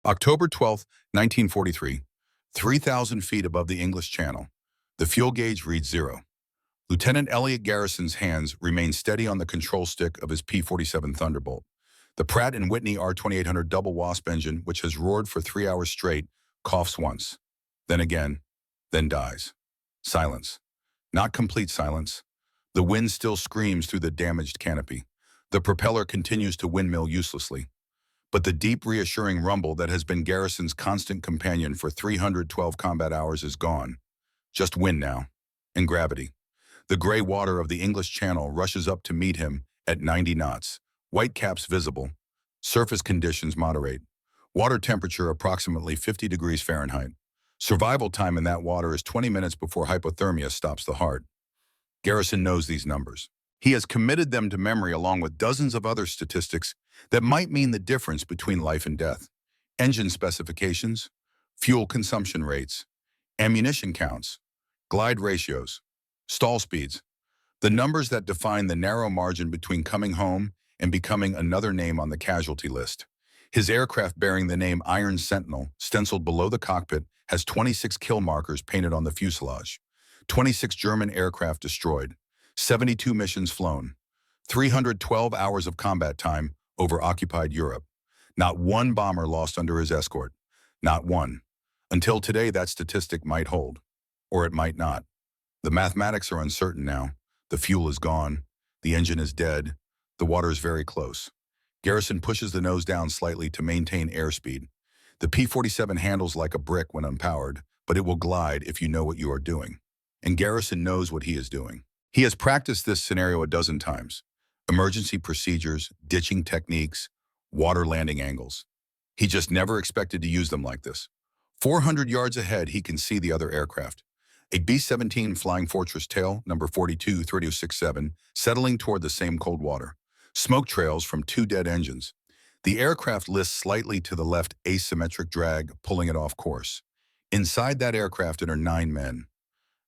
October 12, 1943, 3,000 feet above the English Channel. The fuel gauge reads 0. Lieutenant Elliot Garrison's hands remain steady on the control stick of his P-47 Thunderbolt. The Pratt & Whitney R2800 double wasp engine, which has roared for 3 hours straight, coughs once, then again, then dies. Silence. Not complete silence. The wind still screams through the damaged canopy. The propeller continues to windmill uselessly. But the deep, reassuring rumble that has been Garrison's constant companion for 312 combat hours is gone. Just wind now, and gravity. The gray water of the English Channel rushes up to meet him at 90 knots. Whitecaps visible. Surface conditions moderate. Water temperature approximately 50 degrees Fahrenheit. Survival time in that water is 20 minutes before hypothermia stops the heart. Garrison knows these numbers. He has committed them to memory along with dozens of other statistics that might mean the difference between life and death. Engine specifications, fuel consumption rates, ammunition counts, glide ratios, stall speeds, the numbers that define the narrow margin between coming home and becoming another name on the casualty list. His aircraft bearing the name Iron Sentinel, stenciled below the cockpit, has 26 kill markers painted on the fuselage. 26 German aircraft destroyed, 72 missions flown, 312 hours of combat time over occupied Europe. Not one bomber lost under his escort. Not one. Until today, that statistic might hold, or it might not. The mathematics are uncertain now. The fuel is gone. The engine is dead. The water is very close. Garrison pushes the nose down slightly to maintain airspeed. The P-47 handles like a brick when unpowered, but it will glide if you know what you are doing. And Garrison knows what he is doing. He has practiced this scenario a dozen times. Emergency procedures, ditching techniques, water landing angles. He just never expected to use them like this. 400 yards ahead, he can see the other aircraft. A B-17 Flying Fortress tail, number 42-3067, settling toward the same cold water. Smoke trails from 2 dead engines. The aircraft lists slightly to the left, asymmetric drag, pulling it off course. Inside that aircraft are 9 men.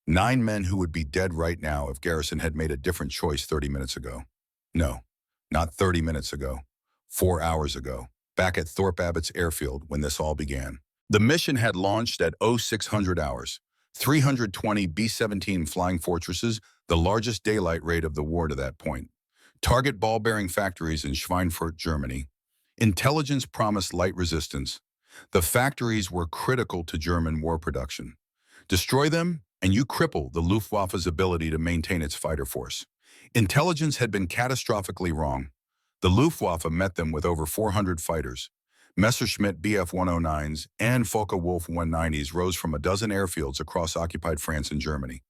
9 men who would be dead right now if Garrison had made a different choice 30 minutes ago. No, not 30 minutes ago. 4 hours ago, back at Thorpe Abbott's airfield when this all began. The mission had launched at 0600 hours. 320 B-17 Flying Fortresses, the largest daylight rate of the war to that point. Target ball-bearing factories in Schweinfurt, Germany. Intelligence promised light resistance. The factories were critical to German war production. Destroy them, and you cripple the Luftwaffe's ability to maintain its fighter force. Intelligence had been catastrophically wrong. The Luftwaffe met them with over 400 fighters. Messerschmitt Bf-109s and Focke-Wulf 190s rose from a dozen airfields across occupied France and Germany.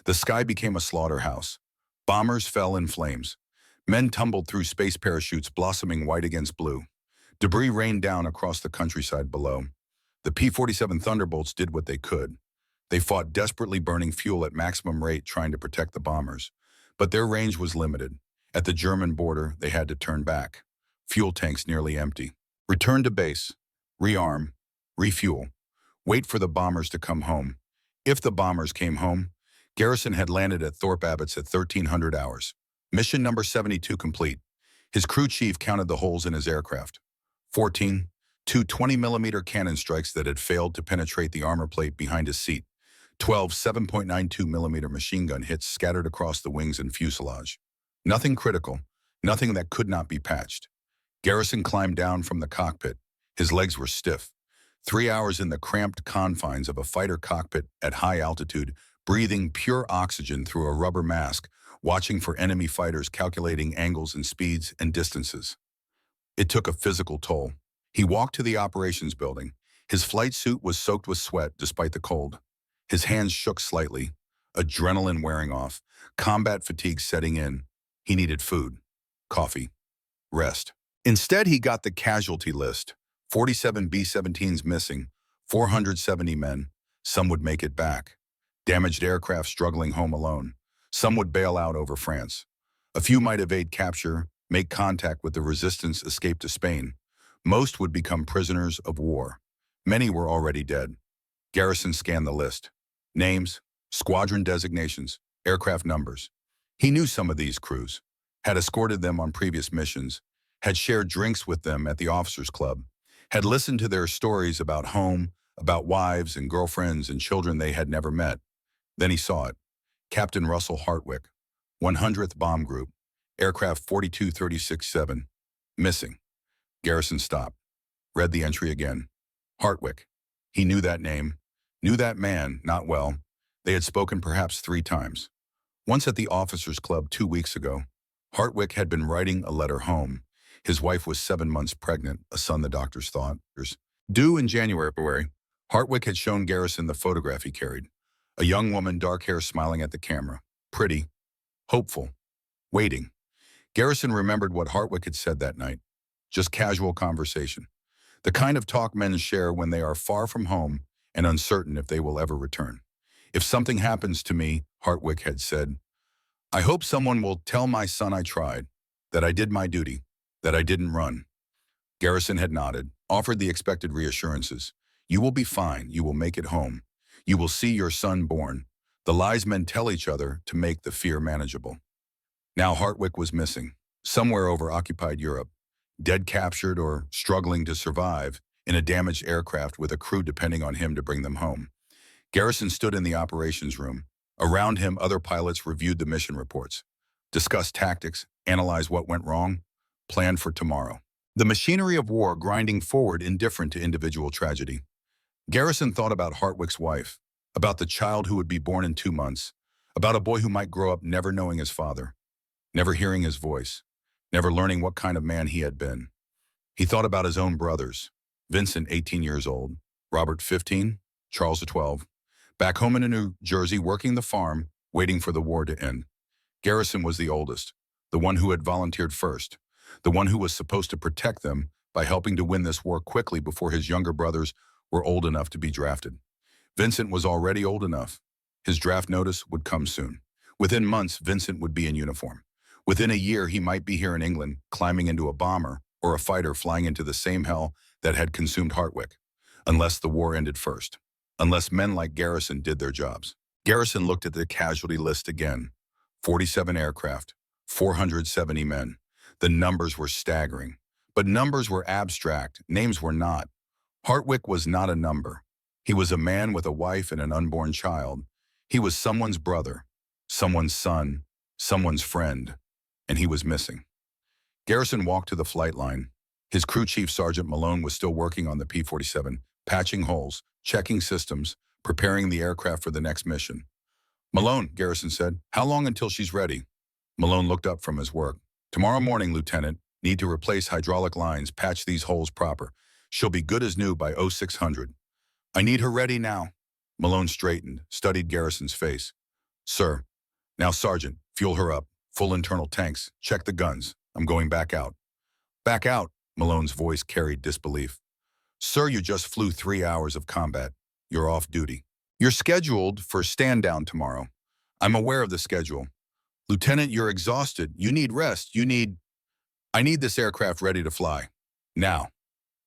The sky became a slaughterhouse. Bombers fell in flames. Men tumbled through space parachutes blossoming white against blue. Debris rained down across the countryside below. The P-47 Thunderbolts did what they could. They fought desperately, burning fuel at maximum rate trying to protect the bombers. But their range was limited. At the German border, they had to turn back. Fuel tanks nearly empty. Return to base. Rearm. Refuel. Wait for the bombers to come home. If the bombers came home, Garrison had landed at Thorpe Abbott's at 1300 hours. Mission number 72 complete. His crew chief counted the holes in his aircraft. 14, 2 20mm cannon strikes that had failed to penetrate the armor plate behind his seat. 12 7.92mm machine gun hits scattered across the wings and fuselage. Nothing critical, nothing that could not be patched. Garrison climbed down from the cockpit. His legs were stiff. 3 hours in the cramped confines of a fighter cockpit at high altitude, breathing pure oxygen through a rubber mask, watching for enemy fighters, calculating angles and speeds and distances. It took a physical toll. He walked to the operations building. His flight suit was soaked with sweat despite the cold. His hands shook slightly, adrenaline wearing off, combat fatigue setting in. He needed food, coffee, rest. Instead, he got the casualty list. 47 B-17s missing, 470 men. Some would make it back. Damaged aircraft struggling home alone. Some would bail out over France. A few might evade capture, make contact with the resistance, escape to Spain. Most would become prisoners of war. Many were already dead. Garrison scanned the list. Names, squadron designations, aircraft numbers. He knew some of these crews, had escorted them on previous missions, had shared drinks with them at the officers' club, had listened to their stories about home, about wives and girlfriends and children they had never met. Then he saw it. Captain Russell Hartwick, 100th Bomb Group, aircraft 42367, missing. Garrison stopped, read the entry again. Hartwick. He knew that name, knew that man, not well. They had spoken perhaps 3 times. Once at the officers' club 2 weeks ago, Hartwick had been writing a letter home. His wife was 7 months pregnant, a son the doctors thought. Due in January, Hartwick had shown Garrison the photograph he carried. A young woman, dark hair, smiling at the camera. Pretty, hopeful, waiting. Garrison remembered what Hartwick had said that night. Just casual conversation. The kind of talk men share when they are far from home and uncertain if they will ever return. If something happens to me, Hartwick had said, I hope someone will tell my son I tried, that I did my duty, that I didn't run. Garrison had nodded, offered the expected reassurances. You will be fine. You will make it home. You will see your son born. The lies men tell each other to make the fear manageable. Now Hartwick was missing, somewhere over occupied Europe, dead, captured, or struggling to survive in a damaged aircraft with a crew depending on him to bring them home. Garrison stood in the operations room. Around him, other pilots reviewed the mission reports, discussed tactics, analyzed what went wrong, planned for tomorrow. The machinery of war grinding forward, indifferent to individual tragedy. Garrison thought about Hartwick's wife, about the child who would be born in 2 months, about a boy who might grow up never knowing his father, never hearing his voice, never learning what kind of man he had been. He thought about his own brothers, Vincent, 18 years old, Robert, 15, Charles, 12, back home in New Jersey working the farm, waiting for the war to end. Garrison was the oldest, the one who had volunteered first, the one who was supposed to protect them by helping to win this war quickly before his younger brothers were old enough to be drafted. Vincent was already old enough. His draft notice would come soon. Within months, Vincent would be in uniform. Within a year, he might be here in England, climbing into a bomber or a fighter flying into the same hell that had consumed Hartwick, unless the war ended first, unless men like Garrison did their jobs. Garrison looked at the casualty list again. 47 aircraft, 470 men. The numbers were staggering. But numbers were abstract, names were not. Hartwick was not a number. He was a man with a wife and an unborn child. He was someone's brother, someone's son, someone's friend, and he was missing. Garrison walked to the flight line. His crew chief, Sergeant Malone, was still working on the P-47, patching holes, checking systems, preparing the aircraft for the next mission. Malone, Garrison said, how long until she's ready? Malone looked up from his work. Tomorrow morning, Lieutenant. Need to replace hydraulic lines, patch these holes proper. She'll be good as new by 0600. I need her ready now. Malone straightened, studied Garrison's face. Sir. Now, Sergeant, fuel her up. Full internal tanks. Check the guns. I'm going back out. Back out? Malone's voice carried disbelief. Sir, you just flew 3 hours of combat. You're off duty. You're scheduled for stand down tomorrow. I'm aware of the schedule. Lieutenant, you're exhausted. You need rest. I need this aircraft ready to fly. Now.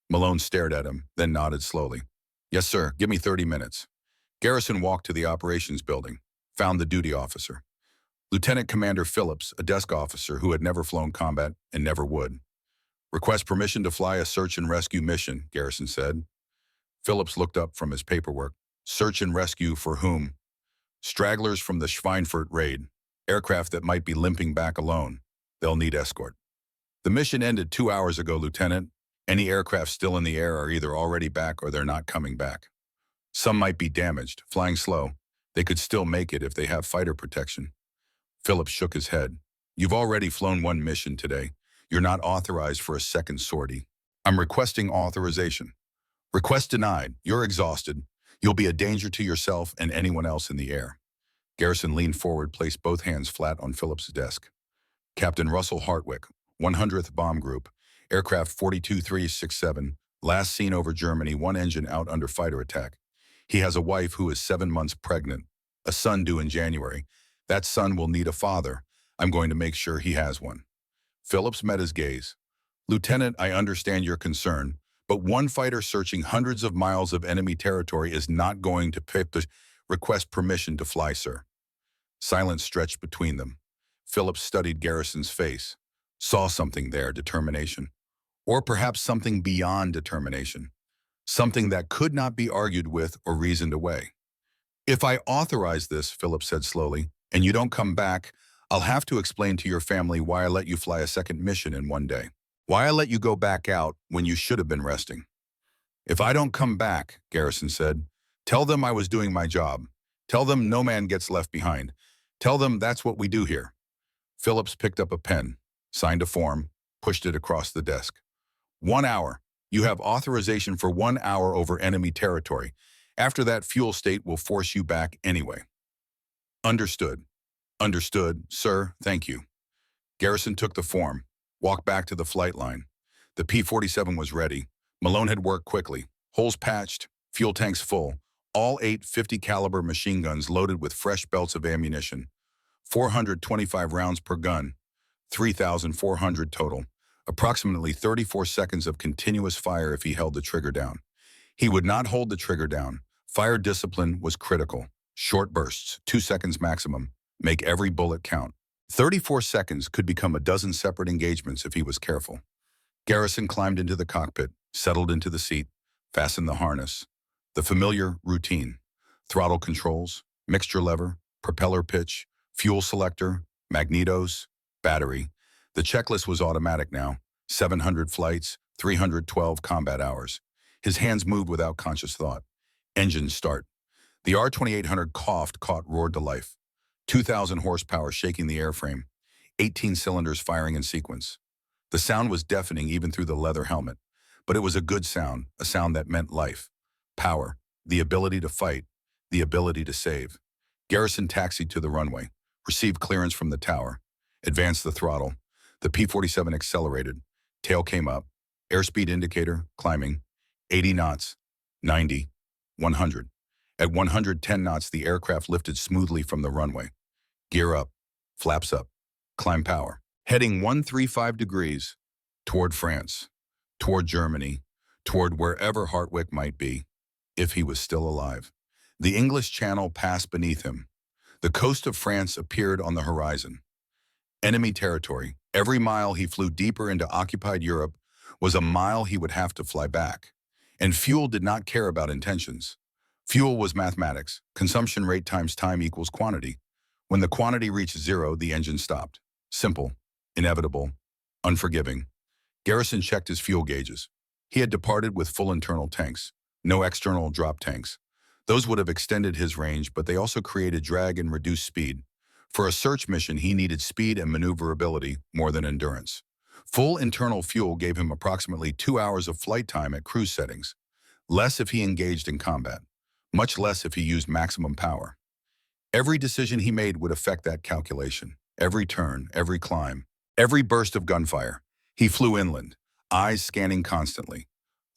Malone stared at him, then nodded slowly. Yes, sir. Give me 30 minutes. Garrison walked to the operations building, found the duty officer. Lieutenant Commander Phillips, a desk officer who had never flown combat and never would. Request permission to fly a search and rescue mission, Garrison said. Phillips looked up from his paperwork. Search and rescue for whom? Stragglers from the Schweinfurt raid. Aircraft that might be limping back alone. They'll need escort. The mission ended 2 hours ago, Lieutenant. Any aircraft still in the air are either already back or they're not coming back. Some might be damaged, flying slow. They could still make it if they have fighter protection. Phillips shook his head. You've already flown 1 mission today. You're not authorized for a second sortie. I'm requesting authorization. Request denied. You're exhausted. You'll be a danger to yourself and anyone else in the air. Garrison leaned forward, placed both hands flat on Phillips' desk. Captain Russell Hartwick, 100th Bomb Group, aircraft 42367, last seen over Germany, 1 engine out under fighter attack. He has a wife who is 7 months pregnant, a son due in January. That son will need a father. I'm going to make sure he has one. Phillips met his gaze. Lieutenant, I understand your concern, but 1 fighter searching hundreds of miles of enemy territory is not going to request permission to fly, sir. Silence stretched between them. Phillips studied Garrison's face, saw something there, determination. Or perhaps something beyond determination, something that could not be argued with or reasoned away. If I authorize this, Philip said slowly, and you don't come back, I'll have to explain to your family why I let you fly a second mission in one day. Why I let you go back out when you should have been resting. If I don't come back, Garrison said, tell them I was doing my job. Tell them no man gets left behind. Tell them that's what we do here. Phillips picked up a pen, signed a form, pushed it across the desk. 1 hour. You have authorization for 1 hour over enemy territory. After that, fuel state will force you back anyway. Understood. Understood, sir, thank you. Garrison took the form, walked back to the flight line. The P-47 was ready. Malone had worked quickly. Holes patched, fuel tanks full, all 8 50 caliber machine guns loaded with fresh belts of ammunition. 425 rounds per gun, 3,400 total. Approximately 34 seconds of continuous fire if he held the trigger down. He would not hold the trigger down. Fire discipline was critical. Short bursts, 2 seconds maximum. Make every bullet count. 34 seconds could become a dozen separate engagements if he was careful. Garrison climbed into the cockpit, settled into the seat, fastened the harness. The familiar routine. Throttle controls, mixture lever, propeller pitch, fuel selector, magnetos, battery. The checklist was automatic now. 700 flights, 312 combat hours. His hands moved without conscious thought. Engine start. The R-2800 coughed, caught, roared to life. 2,000 horsepower shaking the airframe. 18 cylinders firing in sequence. The sound was deafening even through the leather helmet. But it was a good sound, a sound that meant life. Power, the ability to fight, the ability to save. Garrison taxied to the runway, received clearance from the tower, advanced the throttle. The P-47 accelerated. Tail came up. Airspeed indicator, climbing. 80 knots, 90, 100. At 110 knots, the aircraft lifted smoothly from the runway. Gear up, flaps up, climb power. Heading 135 degrees toward France, toward Germany, toward wherever Hartwick might be, if he was still alive. The English Channel passed beneath him. The coast of France appeared on the horizon. Enemy territory. Every mile he flew deeper into occupied Europe was a mile he would have to fly back. And fuel did not care about intentions. Fuel was mathematics. Consumption rate times time equals quantity. When the quantity reached zero, the engine stopped. Simple, inevitable, unforgiving. Garrison checked his fuel gauges. He had departed with full internal tanks, no external drop tanks. Those would have extended his range, but they also created drag and reduced speed. For a search mission, he needed speed and maneuverability more than endurance. Full internal fuel gave him approximately 2 hours of flight time at cruise settings. Less if he engaged in combat. Much less if he used maximum power. Every decision he made would affect that calculation. Every turn, every climb, every burst of gunfire. He flew inland, eyes scanning constantly.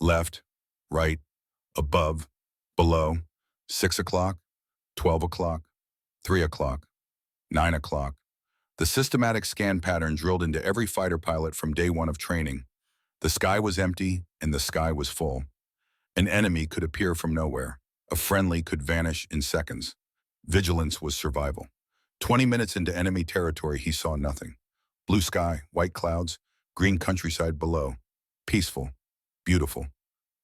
Left, right, above, below, 6 o'clock, 12 o'clock, 3 o'clock, 9 o'clock. The systematic scan pattern drilled into every fighter pilot from day one of training. The sky was empty and the sky was full. An enemy could appear from nowhere. A friendly could vanish in seconds. Vigilance was survival. 20 minutes into enemy territory, he saw nothing. Blue sky, white clouds, green countryside below. Peaceful, beautiful,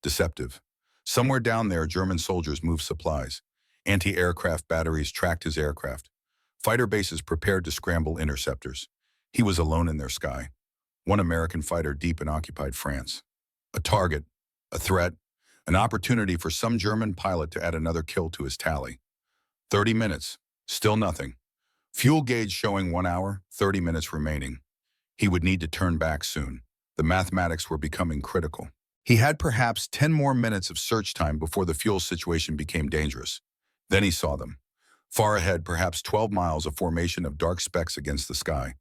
deceptive. Somewhere down there, German soldiers moved supplies. Anti-aircraft batteries tracked his aircraft. Fighter bases prepared to scramble interceptors. He was alone in their sky. One American fighter deep in occupied France. A target, a threat, an opportunity for some German pilot to add another kill to his tally. 30 minutes, still nothing. Fuel gauge showing 1 hour, 30 minutes remaining. He would need to turn back soon. The mathematics were becoming critical. He had perhaps 10 more minutes of search time before the fuel situation became dangerous. Then he saw them. Far ahead, perhaps 12 miles, a formation of dark specks against the sky.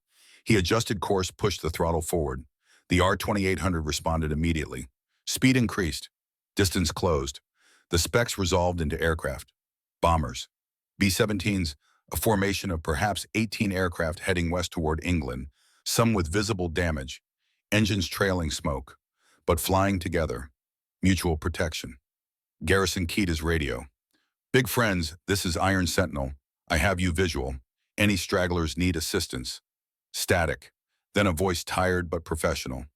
He adjusted course, pushed the throttle forward. The R-2800 responded immediately. Speed increased. Distance closed. The specks resolved into aircraft. Bombers. B-17s, a formation of perhaps 18 aircraft heading west toward England, some with visible damage. Engines trailing smoke, but flying together. Mutual protection. Garrison keyed his radio. Big friends, this is Iron Sentinel. I have you visual. Any stragglers need assistance. Static. Then a voice tired but professional.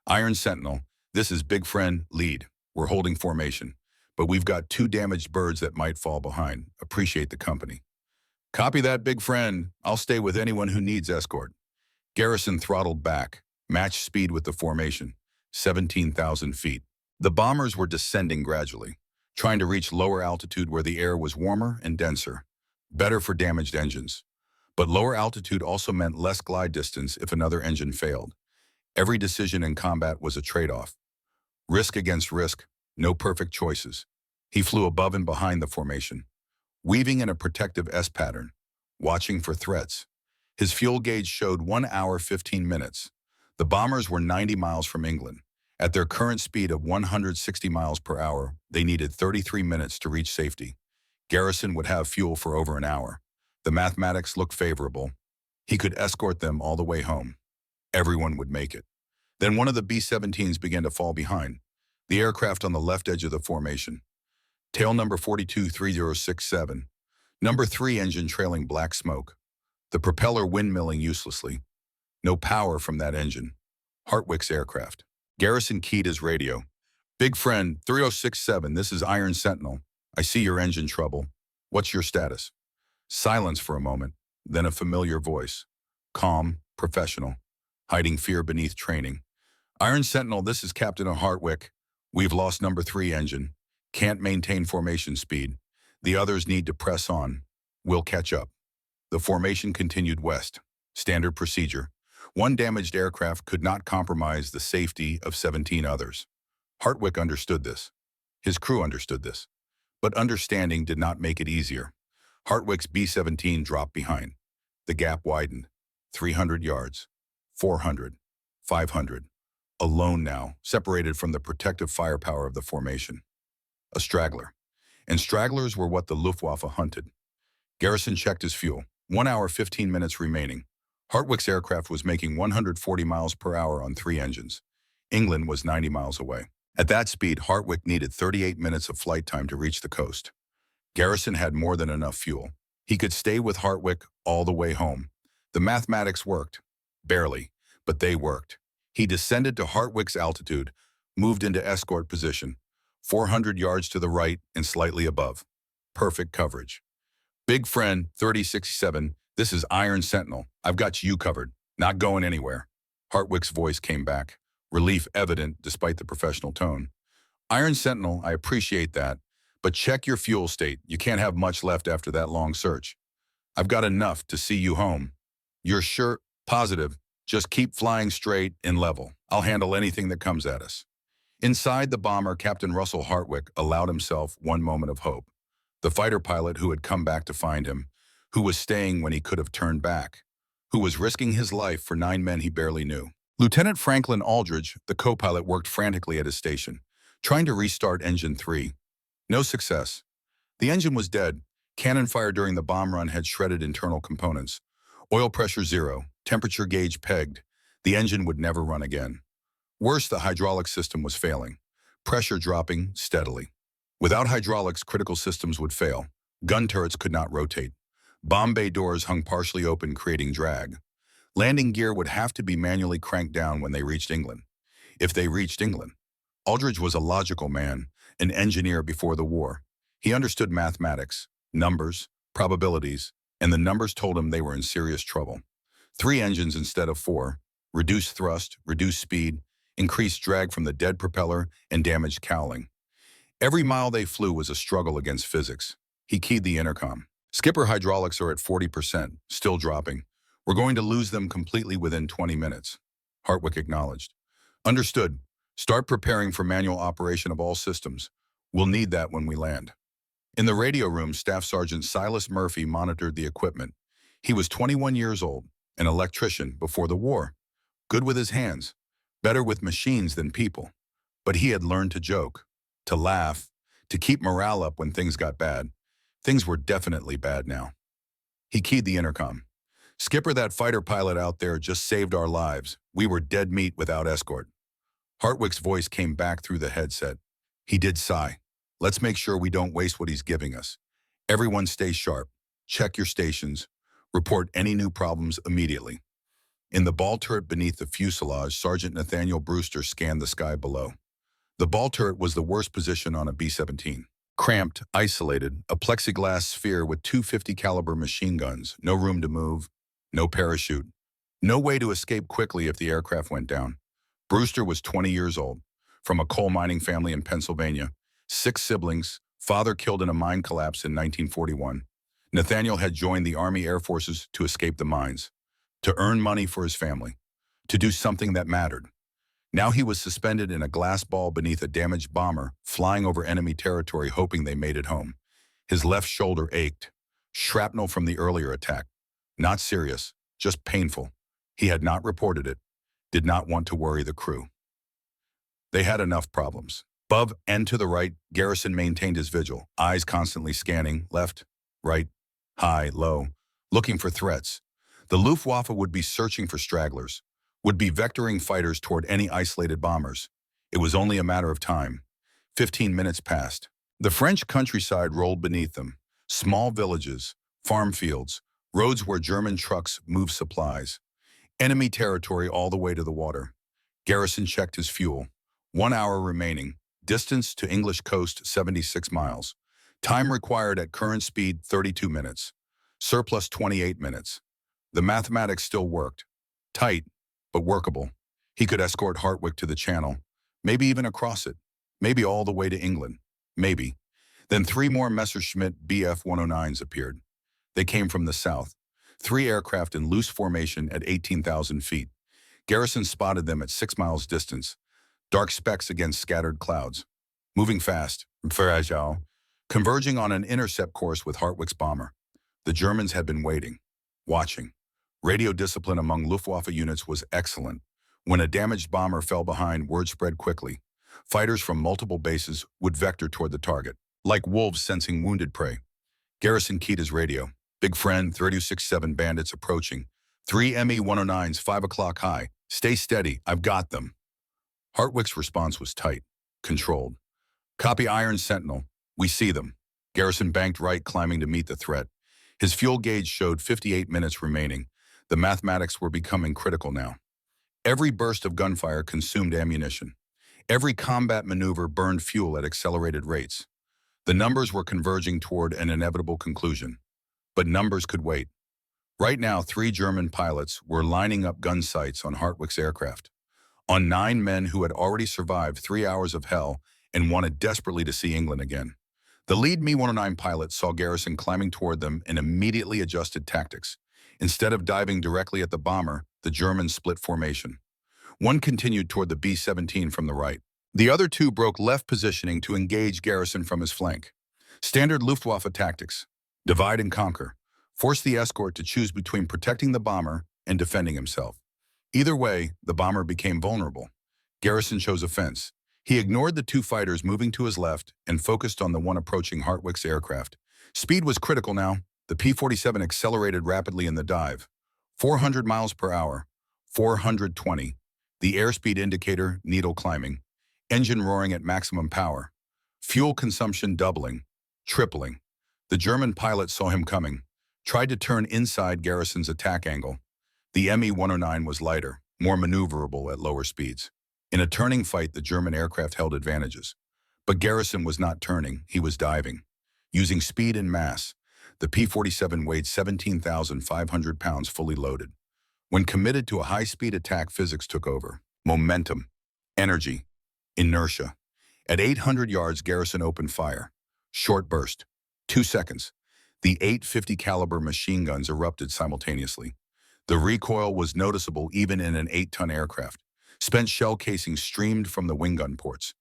Iron Sentinel, This is Big Friend, lead. We're holding formation, but we've got 2 damaged birds that might fall behind. Appreciate the company. Copy that, Big Friend. I'll stay with anyone who needs escort. Garrison throttled back, matched speed with the formation, 17,000 feet. The bombers were descending gradually, trying to reach lower altitude where the air was warmer and denser, better for damaged engines. But lower altitude also meant less glide distance if another engine failed. Every decision in combat was a trade-off. Risk against risk, no perfect choices. He flew above and behind the formation, weaving in a protective S pattern, watching for threats. His fuel gauge showed 1 hour 15 minutes. The bombers were 90 miles from England. At their current speed of 160 miles per hour, they needed 33 minutes to reach safety. Garrison would have fuel for over an hour. The mathematics looked favorable. He could escort them all the way home. Everyone would make it. Then one of the B-17s began to fall behind, the aircraft on the left edge of the formation. Tail number 423067. Number 3 engine trailing black smoke. The propeller windmilling uselessly. No power from that engine. Hartwick's aircraft. Garrison keyed his radio. Big Friend, 3067, this is Iron Sentinel. I see your engine trouble. What's your status? Silence for a moment, then a familiar voice. Calm, professional, hiding fear beneath training. Iron Sentinel, this is Captain Hartwick. We've lost number 3 engine. Can't maintain formation speed. The others need to press on. We'll catch up. The formation continued west. Standard procedure. 1 damaged aircraft could not compromise the safety of 17 others. Hartwick understood this. His crew understood this. But understanding did not make it easier. Hartwick's B-17 dropped behind. The gap widened. 300 yards. 400. 500. Alone now, separated from the protective firepower of the formation. A straggler. And stragglers were what the Luftwaffe hunted. Garrison checked his fuel. 1 hour 15 minutes remaining. Hartwick's aircraft was making 140 miles per hour on 3 engines. England was 90 miles away. At that speed, Hartwick needed 38 minutes of flight time to reach the coast. Garrison had more than enough fuel. He could stay with Hartwick all the way home. The mathematics worked. Barely, but they worked. He descended to Hartwick's altitude, moved into escort position, 400 yards to the right and slightly above. Perfect coverage. Big Friend, 3067, this is Iron Sentinel. I've got you covered. Not going anywhere. Hartwick's voice came back, relief evident despite the professional tone. Iron Sentinel, I appreciate that, but check your fuel state. You can't have much left after that long search. I've got enough to see you home. You're sure? Positive. Just keep flying straight and level. I'll handle anything that comes at us. Inside the bomber, Captain Russell Hartwick allowed himself one moment of hope. The fighter pilot who had come back to find him, who was staying when he could have turned back, who was risking his life for 9 men he barely knew. Lieutenant Franklin Aldridge, the co-pilot, worked frantically at his station, trying to restart engine 3. No success. The engine was dead. Cannon fire during the bomb run had shredded internal components. Oil pressure 0, temperature gauge pegged. The engine would never run again. Worse, the hydraulic system was failing. Pressure dropping steadily. Without hydraulics, critical systems would fail. Gun turrets could not rotate. Bomb bay doors hung partially open, creating drag. Landing gear would have to be manually cranked down when they reached England. If they reached England. Aldridge was a logical man, an engineer before the war. He understood mathematics, numbers, probabilities, and the numbers told him they were in serious trouble. 3 engines instead of 4, reduced thrust, reduced speed, increased drag from the dead propeller, and damaged cowling. Every mile they flew was a struggle against physics. He keyed the intercom. Skipper, hydraulics are at 40%, still dropping. We're going to lose them completely within 20 minutes. Hartwick acknowledged. Understood. Start preparing for manual operation of all systems. We'll need that when we land. In the radio room, Staff Sergeant Silas Murphy monitored the equipment. He was 21 years old, an electrician before the war. Good with his hands, better with machines than people. But he had learned to joke, to laugh, to keep morale up when things got bad. Things were definitely bad now. He keyed the intercom. Skipper, that fighter pilot out there just saved our lives. We were dead meat without escort. Hartwick's voice came back through the headset. He did sigh. Let's make sure we don't waste what he's giving us. Everyone stay sharp. Check your stations. Report any new problems immediately. In the ball turret beneath the fuselage, Sergeant Nathaniel Brewster scanned the sky below. The ball turret was the worst position on a B-17. Cramped, isolated, a plexiglass sphere with two 50 caliber machine guns, no room to move, no parachute, no way to escape quickly if the aircraft went down. Brewster was 20 years old, from a coal mining family in Pennsylvania, 6 siblings, father killed in a mine collapse in 1941. Nathaniel had joined the Army Air Forces to escape the mines, to earn money for his family, to do something that mattered. Now he was suspended in a glass ball beneath a damaged bomber, flying over enemy territory hoping they made it home. His left shoulder ached. Shrapnel from the earlier attack. Not serious, just painful. He had not reported it, did not want to worry the crew. They had enough problems. Above and to the right, Garrison maintained his vigil, eyes constantly scanning, left, right, high, low, looking for threats. The Luftwaffe would be searching for stragglers, would be vectoring fighters toward any isolated bombers. It was only a matter of time. 15 minutes passed. The French countryside rolled beneath them. Small villages, farm fields, roads where German trucks moved supplies. Enemy territory all the way to the water. Garrison checked his fuel. 1 hour remaining. Distance to English coast 76 miles. Time required at current speed 32 minutes. Surplus 28 minutes. The mathematics still worked. Tight, but workable. He could escort Hartwick to the Channel, maybe even across it, maybe all the way to England, maybe. Then 3 more Messerschmitt Bf-109s appeared. They came from the south, 3 aircraft in loose formation at 18,000 feet. Garrison spotted them at 6 miles distance, dark specks against scattered clouds. Moving fast, fragile, converging on an intercept course with Hartwick's bomber. The Germans had been waiting, watching. Radio discipline among Luftwaffe units was excellent. When a damaged bomber fell behind, word spread quickly. Fighters from multiple bases would vector toward the target, like wolves sensing wounded prey. Garrison keyed his radio. Big friend, 3267 bandits approaching. 3 Me-109s, 5 o'clock high. Stay steady, I've got them. Hartwick's response was tight, controlled. Copy Iron Sentinel. We see them. Garrison banked right, climbing to meet the threat. His fuel gauge showed 58 minutes remaining. The mathematics were becoming critical now. Every burst of gunfire consumed ammunition. Every combat maneuver burned fuel at accelerated rates. The numbers were converging toward an inevitable conclusion. But numbers could wait. Right now, 3 German pilots were lining up gun sights on Hartwick's aircraft, on 9 men who had already survived 3 hours of hell and wanted desperately to see England again. The lead Me-109 pilot saw Garrison climbing toward them and immediately adjusted tactics. Instead of diving directly at the bomber, the Germans split formation. One continued toward the B-17 from the right. The other 2 broke left positioning to engage Garrison from his flank. Standard Luftwaffe tactics. Divide and conquer. Force the escort to choose between protecting the bomber and defending himself. Either way, the bomber became vulnerable. Garrison chose offense. He ignored the 2 fighters moving to his left and focused on the one approaching Hartwick's aircraft. Speed was critical now. The P-47 accelerated rapidly in the dive. 400 miles per hour, 420. The airspeed indicator, needle climbing. Engine roaring at maximum power. Fuel consumption doubling, tripling. The German pilot saw him coming, tried to turn inside Garrison's attack angle. The Me-109 was lighter, more maneuverable at lower speeds. In a turning fight, the German aircraft held advantages. But Garrison was not turning, he was diving. Using speed and mass, the P-47 weighed 17,500 pounds fully loaded. When committed to a high-speed attack, physics took over. Momentum, energy, inertia. At 800 yards, Garrison opened fire. Short burst, 2 seconds. The 850 caliber machine guns erupted simultaneously. The recoil was noticeable even in an 8-ton aircraft. Spent shell casings streamed from the wing gun ports.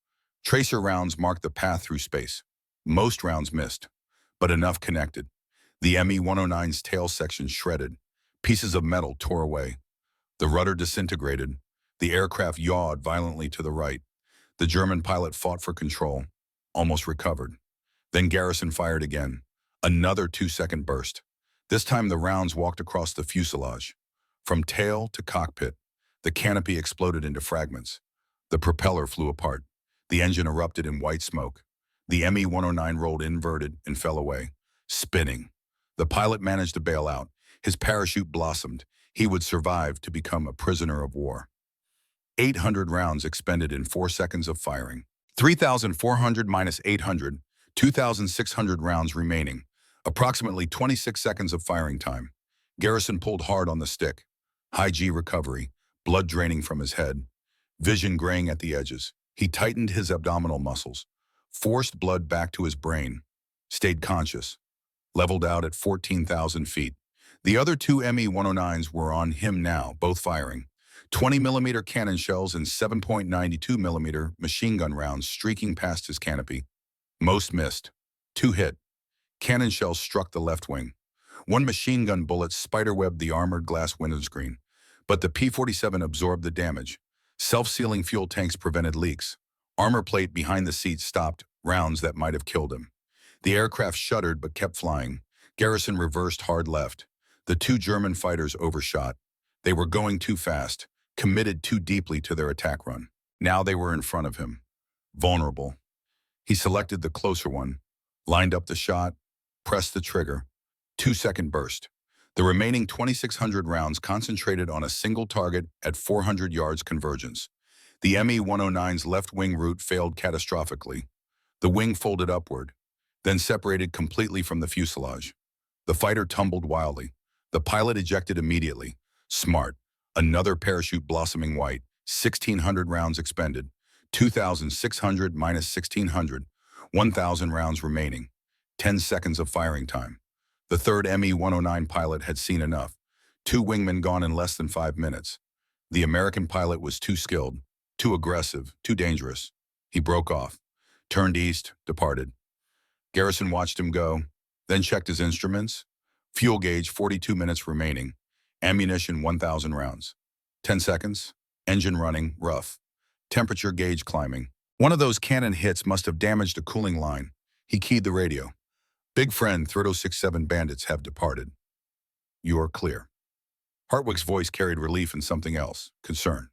Tracer rounds marked the path through space. Most rounds missed, but enough connected. The Me-109's tail section shredded. Pieces of metal tore away. The rudder disintegrated. The aircraft yawed violently to the right. The German pilot fought for control, almost recovered. Then Garrison fired again. Another 2-second burst. This time the rounds walked across the fuselage. From tail to cockpit, the canopy exploded into fragments. The propeller flew apart. The engine erupted in white smoke. The Me-109 rolled inverted and fell away, spinning. The pilot managed to bail out. His parachute blossomed. He would survive to become a prisoner of war. 800 rounds expended in 4 seconds of firing. 3,400 minus 800, 2,600 rounds remaining. Approximately 26 seconds of firing time. Garrison pulled hard on the stick. High G recovery, blood draining from his head, vision graying at the edges. He tightened his abdominal muscles, forced blood back to his brain, stayed conscious, leveled out at 14,000 feet. The other two Me-109s were on him now, both firing. 20mm cannon shells and 7.92mm machine gun rounds streaking past his canopy. Most missed. 2 hit. Cannon shells struck the left wing. 1 machine gun bullet spiderwebbed the armored glass windscreen, but the P-47 absorbed the damage. Self-sealing fuel tanks prevented leaks. Armor plate behind the seat stopped rounds that might have killed him. The aircraft shuddered but kept flying. Garrison reversed hard left. The 2 German fighters overshot. They were going too fast, committed too deeply to their attack run. Now they were in front of him, vulnerable. He selected the closer one, lined up the shot, pressed the trigger. 2-second burst. The remaining 2,600 rounds concentrated on a single target at 400 yards convergence. The Me-109's left wing root failed catastrophically. The wing folded upward, then separated completely from the fuselage. The fighter tumbled wildly. The pilot ejected immediately. Smart. Another parachute blossoming white. 1,600 rounds expended. 2,600 minus 1,600. 1,000 rounds remaining. 10 seconds of firing time. The third Me-109 pilot had seen enough. 2 wingmen gone in less than 5 minutes. The American pilot was too skilled, too aggressive, too dangerous. He broke off, turned east, departed. Garrison watched him go, then checked his instruments. Fuel gauge, 42 minutes remaining. Ammunition, 1,000 rounds. 10 seconds. Engine running, rough. Temperature gauge climbing. One of those cannon hits must have damaged a cooling line. He keyed the radio. Big friend, 3067 bandits have departed. You're clear. Hartwick's voice carried relief and something else, concern.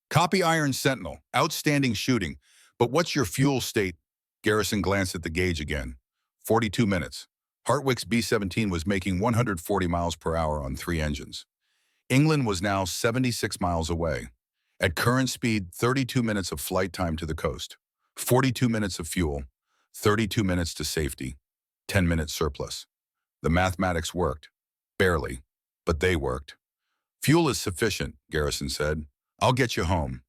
Copy Iron Sentinel, outstanding shooting. But what's your fuel state? Garrison glanced at the gauge again. 42 minutes. Hartwick's B-17 was making 140 miles per hour on 3 engines. England was now 76 miles away. At current speed, 32 minutes of flight time to the coast. 42 minutes of fuel. 32 minutes to safety. 10 minutes surplus. The mathematics worked. Barely. But they worked. Fuel is sufficient, Garrison said. I'll get you home.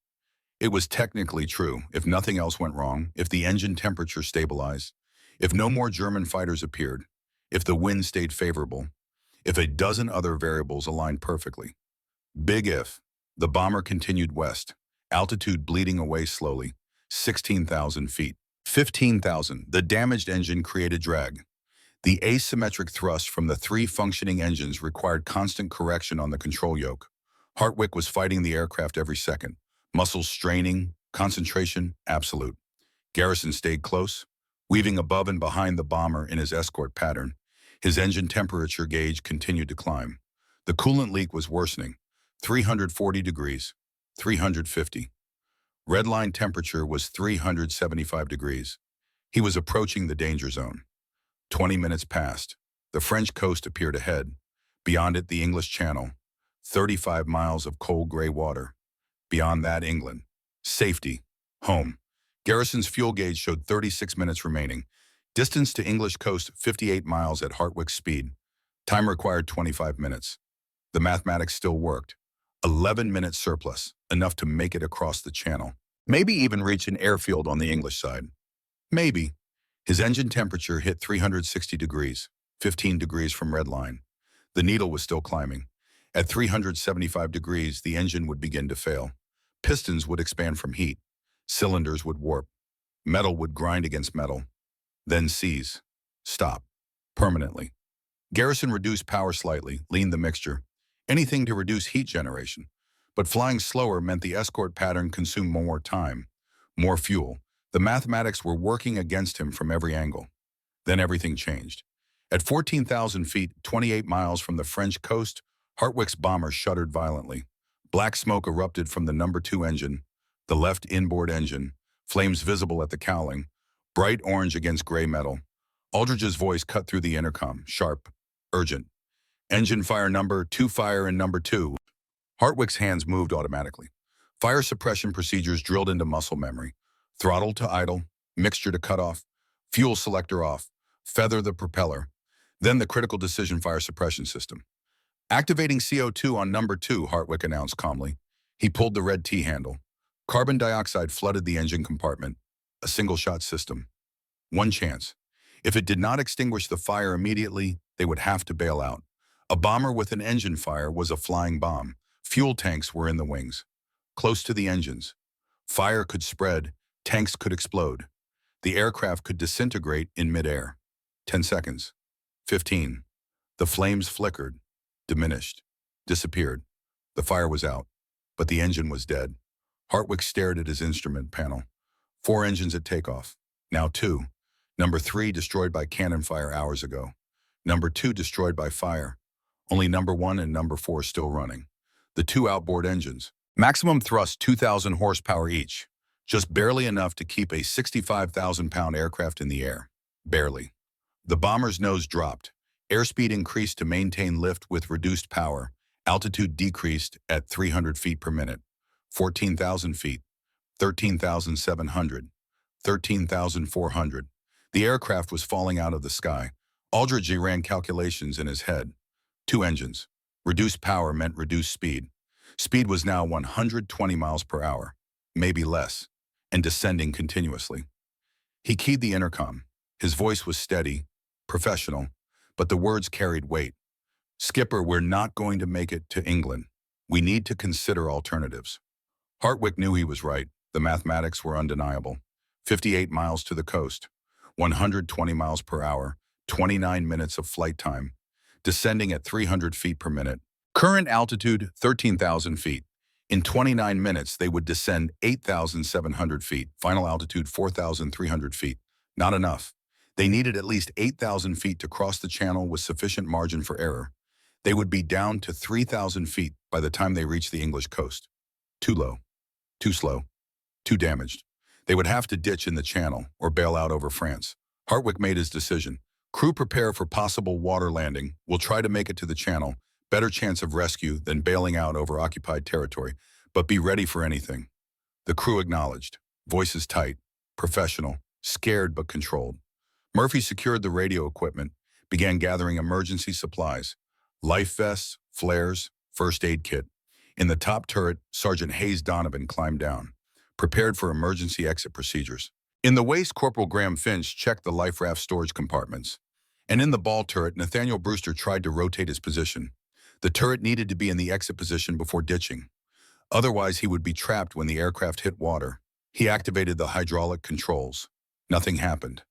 It was technically true, if nothing else went wrong, if the engine temperature stabilized, if no more German fighters appeared, if the wind stayed favorable, if a dozen other variables aligned perfectly. Big if. The bomber continued west, altitude bleeding away slowly, 16,000 feet. 15,000. The damaged engine created drag. The asymmetric thrust from the 3 functioning engines required constant correction on the control yoke. Hartwick was fighting the aircraft every second. Muscles straining, concentration absolute. Garrison stayed close, weaving above and behind the bomber in his escort pattern. His engine temperature gauge continued to climb. The coolant leak was worsening. 340 degrees, 350. Red line temperature was 375 degrees. He was approaching the danger zone. 20 minutes passed. The French coast appeared ahead. Beyond it, the English Channel. 35 miles of cold gray water. Beyond that, England. Safety. Home. Garrison's fuel gauge showed 36 minutes remaining. Distance to English coast, 58 miles at Hartwick's speed. Time required 25 minutes. The mathematics still worked. 11 minutes surplus, enough to make it across the channel. Maybe even reach an airfield on the English side. Maybe. His engine temperature hit 360 degrees, 15 degrees from redline. The needle was still climbing. At 375 degrees, the engine would begin to fail. Pistons would expand from heat. Cylinders would warp. Metal would grind against metal. Then seize. Stop. Permanently. Garrison reduced power slightly, leaned the mixture. Anything to reduce heat generation. But flying slower meant the escort pattern consumed more time, more fuel. The mathematics were working against him from every angle. Then everything changed. At 14,000 feet, 28 miles from the French coast, Hartwick's bomber shuddered violently. Black smoke erupted from the number 2 engine, the left inboard engine, flames visible at the cowling, bright orange against gray metal. Aldridge's voice cut through the intercom, sharp, urgent. Engine fire number 2, fire in number 2. Hartwick's hands moved automatically. Fire suppression procedures drilled into muscle memory. Throttle to idle, mixture to cut off, fuel selector off, feather the propeller, then the critical decision fire suppression system. Activating CO2 on number 2, Hartwick announced calmly. He pulled the red T-handle. Carbon dioxide flooded the engine compartment. A single-shot system. One chance. If it did not extinguish the fire immediately, they would have to bail out. A bomber with an engine fire was a flying bomb. Fuel tanks were in the wings, close to the engines. Fire could spread, tanks could explode. The aircraft could disintegrate in midair. 10 seconds. 15. The flames flickered, diminished, disappeared. The fire was out, but the engine was dead. Hartwick stared at his instrument panel. 4 engines at takeoff. Now 2. Number 3 destroyed by cannon fire hours ago. Number 2 destroyed by fire. Only number 1 and number 4 still running. The 2 outboard engines. Maximum thrust 2,000 horsepower each. Just barely enough to keep a 65,000-pound aircraft in the air. Barely. The bomber's nose dropped. Airspeed increased to maintain lift with reduced power. Altitude decreased at 300 feet per minute. 14,000 feet. 13,700. 13,400. The aircraft was falling out of the sky. Aldridge ran calculations in his head. 2 engines. Reduced power meant reduced speed. Speed was now 120 miles per hour, maybe less, and descending continuously. He keyed the intercom. His voice was steady, professional, but the words carried weight. "Skipper, we're not going to make it to England. We need to consider alternatives." Hartwick knew he was right. The mathematics were undeniable. 58 miles to the coast, 120 miles per hour, 29 minutes of flight time, descending at 300 feet per minute. Current altitude, 13,000 feet. In 29 minutes, they would descend 8,700 feet. Final altitude, 4,300 feet. Not enough. They needed at least 8,000 feet to cross the channel with sufficient margin for error. They would be down to 3,000 feet by the time they reached the English coast. Too low. Too slow. Too damaged. They would have to ditch in the channel or bail out over France. Hartwick made his decision. Crew prepare for possible water landing. We'll try to make it to the channel. Better chance of rescue than bailing out over occupied territory, but be ready for anything. The crew acknowledged. Voices tight, professional, scared but controlled. Murphy secured the radio equipment, began gathering emergency supplies. Life vests, flares, first aid kit. In the top turret, Sergeant Hayes Donovan climbed down, prepared for emergency exit procedures. In the waist, Corporal Graham Finch checked the life raft storage compartments. And in the ball turret, Nathaniel Brewster tried to rotate his position. The turret needed to be in the exit position before ditching. Otherwise, he would be trapped when the aircraft hit water. He activated the hydraulic controls. Nothing happened.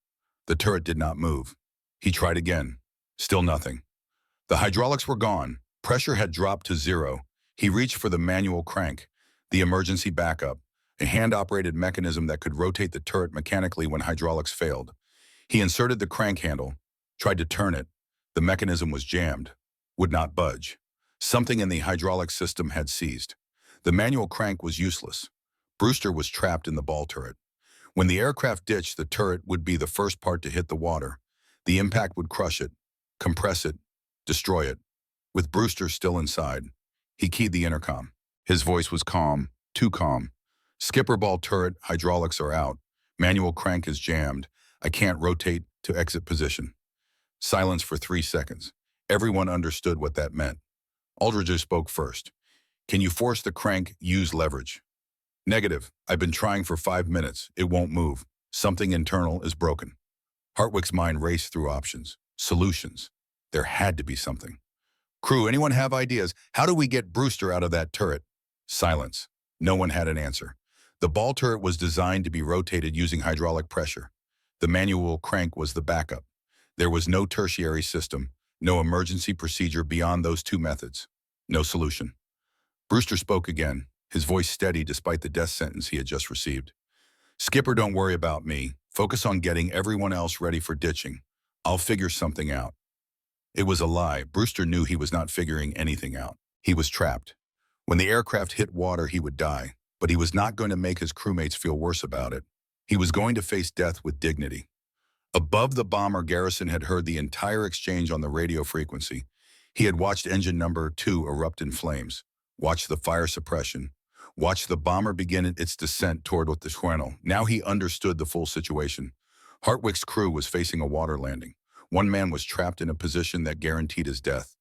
The turret did not move. He tried again. Still nothing. The hydraulics were gone. Pressure had dropped to 0. He reached for the manual crank, the emergency backup, a hand-operated mechanism that could rotate the turret mechanically when hydraulics failed. He inserted the crank handle, tried to turn it. The mechanism was jammed, would not budge. Something in the hydraulic system had seized. The manual crank was useless. Brewster was trapped in the ball turret. When the aircraft ditched, the turret would be the first part to hit the water. The impact would crush it, compress it, destroy it. With Brewster still inside, he keyed the intercom. His voice was calm, too calm. "Skipper, ball turret, hydraulics are out. Manual crank is jammed. I can't rotate to exit position." Silence for 3 seconds. Everyone understood what that meant. Aldridge spoke first. "Can you force the crank, use leverage?" "Negative. I've been trying for 5 minutes. It won't move. Something internal is broken." Hartwick's mind raced through options, solutions. There had to be something. "Crew, anyone have ideas? How do we get Brewster out of that turret?" Silence. No one had an answer. The ball turret was designed to be rotated using hydraulic pressure. The manual crank was the backup. There was no tertiary system, no emergency procedure beyond those 2 methods. No solution. Brewster spoke again, his voice steady despite the death sentence he had just received. "Skipper, don't worry about me. Focus on getting everyone else ready for ditching. I'll figure something out." It was a lie. Brewster knew he was not figuring anything out. He was trapped. When the aircraft hit water, he would die, but he was not going to make his crewmates feel worse about it. He was going to face death with dignity. Above the bomber, Garrison had heard the entire exchange on the radio frequency. He had watched engine number 2 erupt in flames, watched the fire suppression, watched the bomber begin its descent toward the channel. Now he understood the full situation. Hartwick's crew was facing a water landing. One man was trapped in a position that guaranteed his death,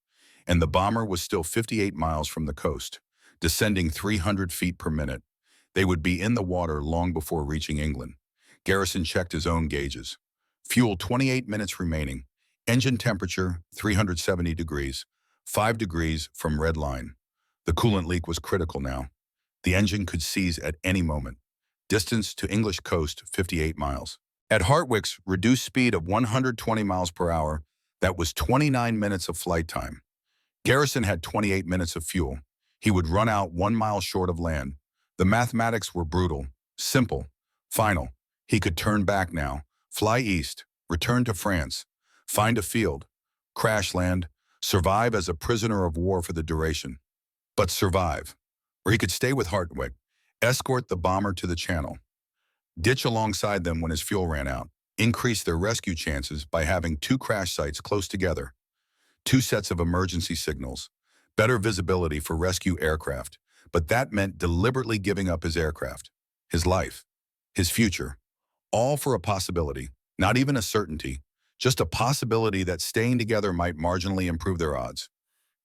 and the bomber was still 58 miles from the coast, descending 300 feet per minute. They would be in the water long before reaching England. Garrison checked his own gauges. Fuel 28 minutes remaining. Engine temperature 370 degrees, 5 degrees from red line. The coolant leak was critical now. The engine could seize at any moment. Distance to English coast 58 miles. At Hartwick's reduced speed of 120 miles per hour, that was 29 minutes of flight time. Garrison had 28 minutes of fuel. He would run out 1 mile short of land. The mathematics were brutal, simple, final. He could turn back now, fly east, return to France, find a field, crash land, survive as a prisoner of war for the duration. But survive. Or he could stay with Hartwick, escort the bomber to the channel, ditch alongside them when his fuel ran out, increase their rescue chances by having 2 crash sites close together, 2 sets of emergency signals, better visibility for rescue aircraft. But that meant deliberately giving up his aircraft, his life, his future, all for a possibility, not even a certainty, just a possibility that staying together might marginally improve their odds.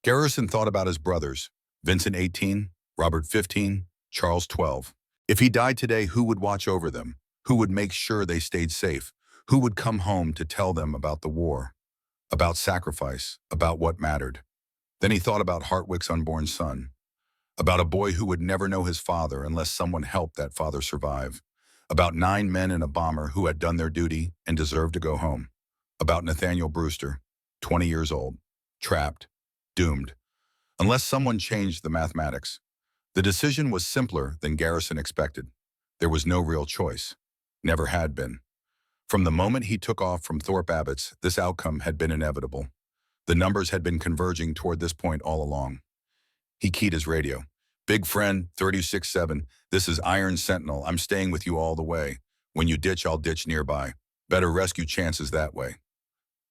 Garrison thought about his brothers, Vincent 18, Robert 15, Charles 12. If he died today, who would watch over them? Who would make sure they stayed safe? Who would come home to tell them about the war, about sacrifice, about what mattered? Then he thought about Hartwick's unborn son, about a boy who would never know his father unless someone helped that father survive, about 9 men in a bomber who had done their duty and deserved to go home, about Nathaniel Brewster, 20 years old, trapped, doomed, unless someone changed the mathematics. The decision was simpler than Garrison expected. There was no real choice. Never had been. From the moment he took off from Thorpe Abbotts, this outcome had been inevitable. The numbers had been converging toward this point all along. He keyed his radio. Big friend, 36-7, this is Iron Sentinel. I'm staying with you all the way. When you ditch, I'll ditch nearby. Better rescue chances that way.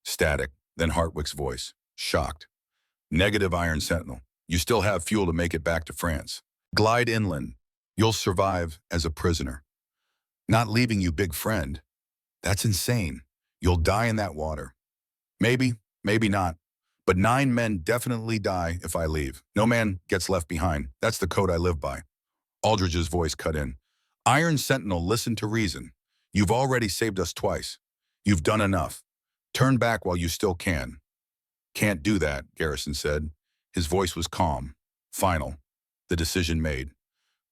Static, then Hartwick's voice, shocked. Negative, Iron Sentinel. You still have fuel to make it back to France. Glide inland. You'll survive as a prisoner. Not leaving you, big friend. That's insane. You'll die in that water. Maybe, maybe not. But 9 men definitely die if I leave. No man gets left behind. That's the code I live by. Aldridge's voice cut in. Iron Sentinel, listen to reason. You've already saved us twice. You've done enough. Turn back while you still can. Can't do that, Garrison said. His voice was calm, final, the decision made.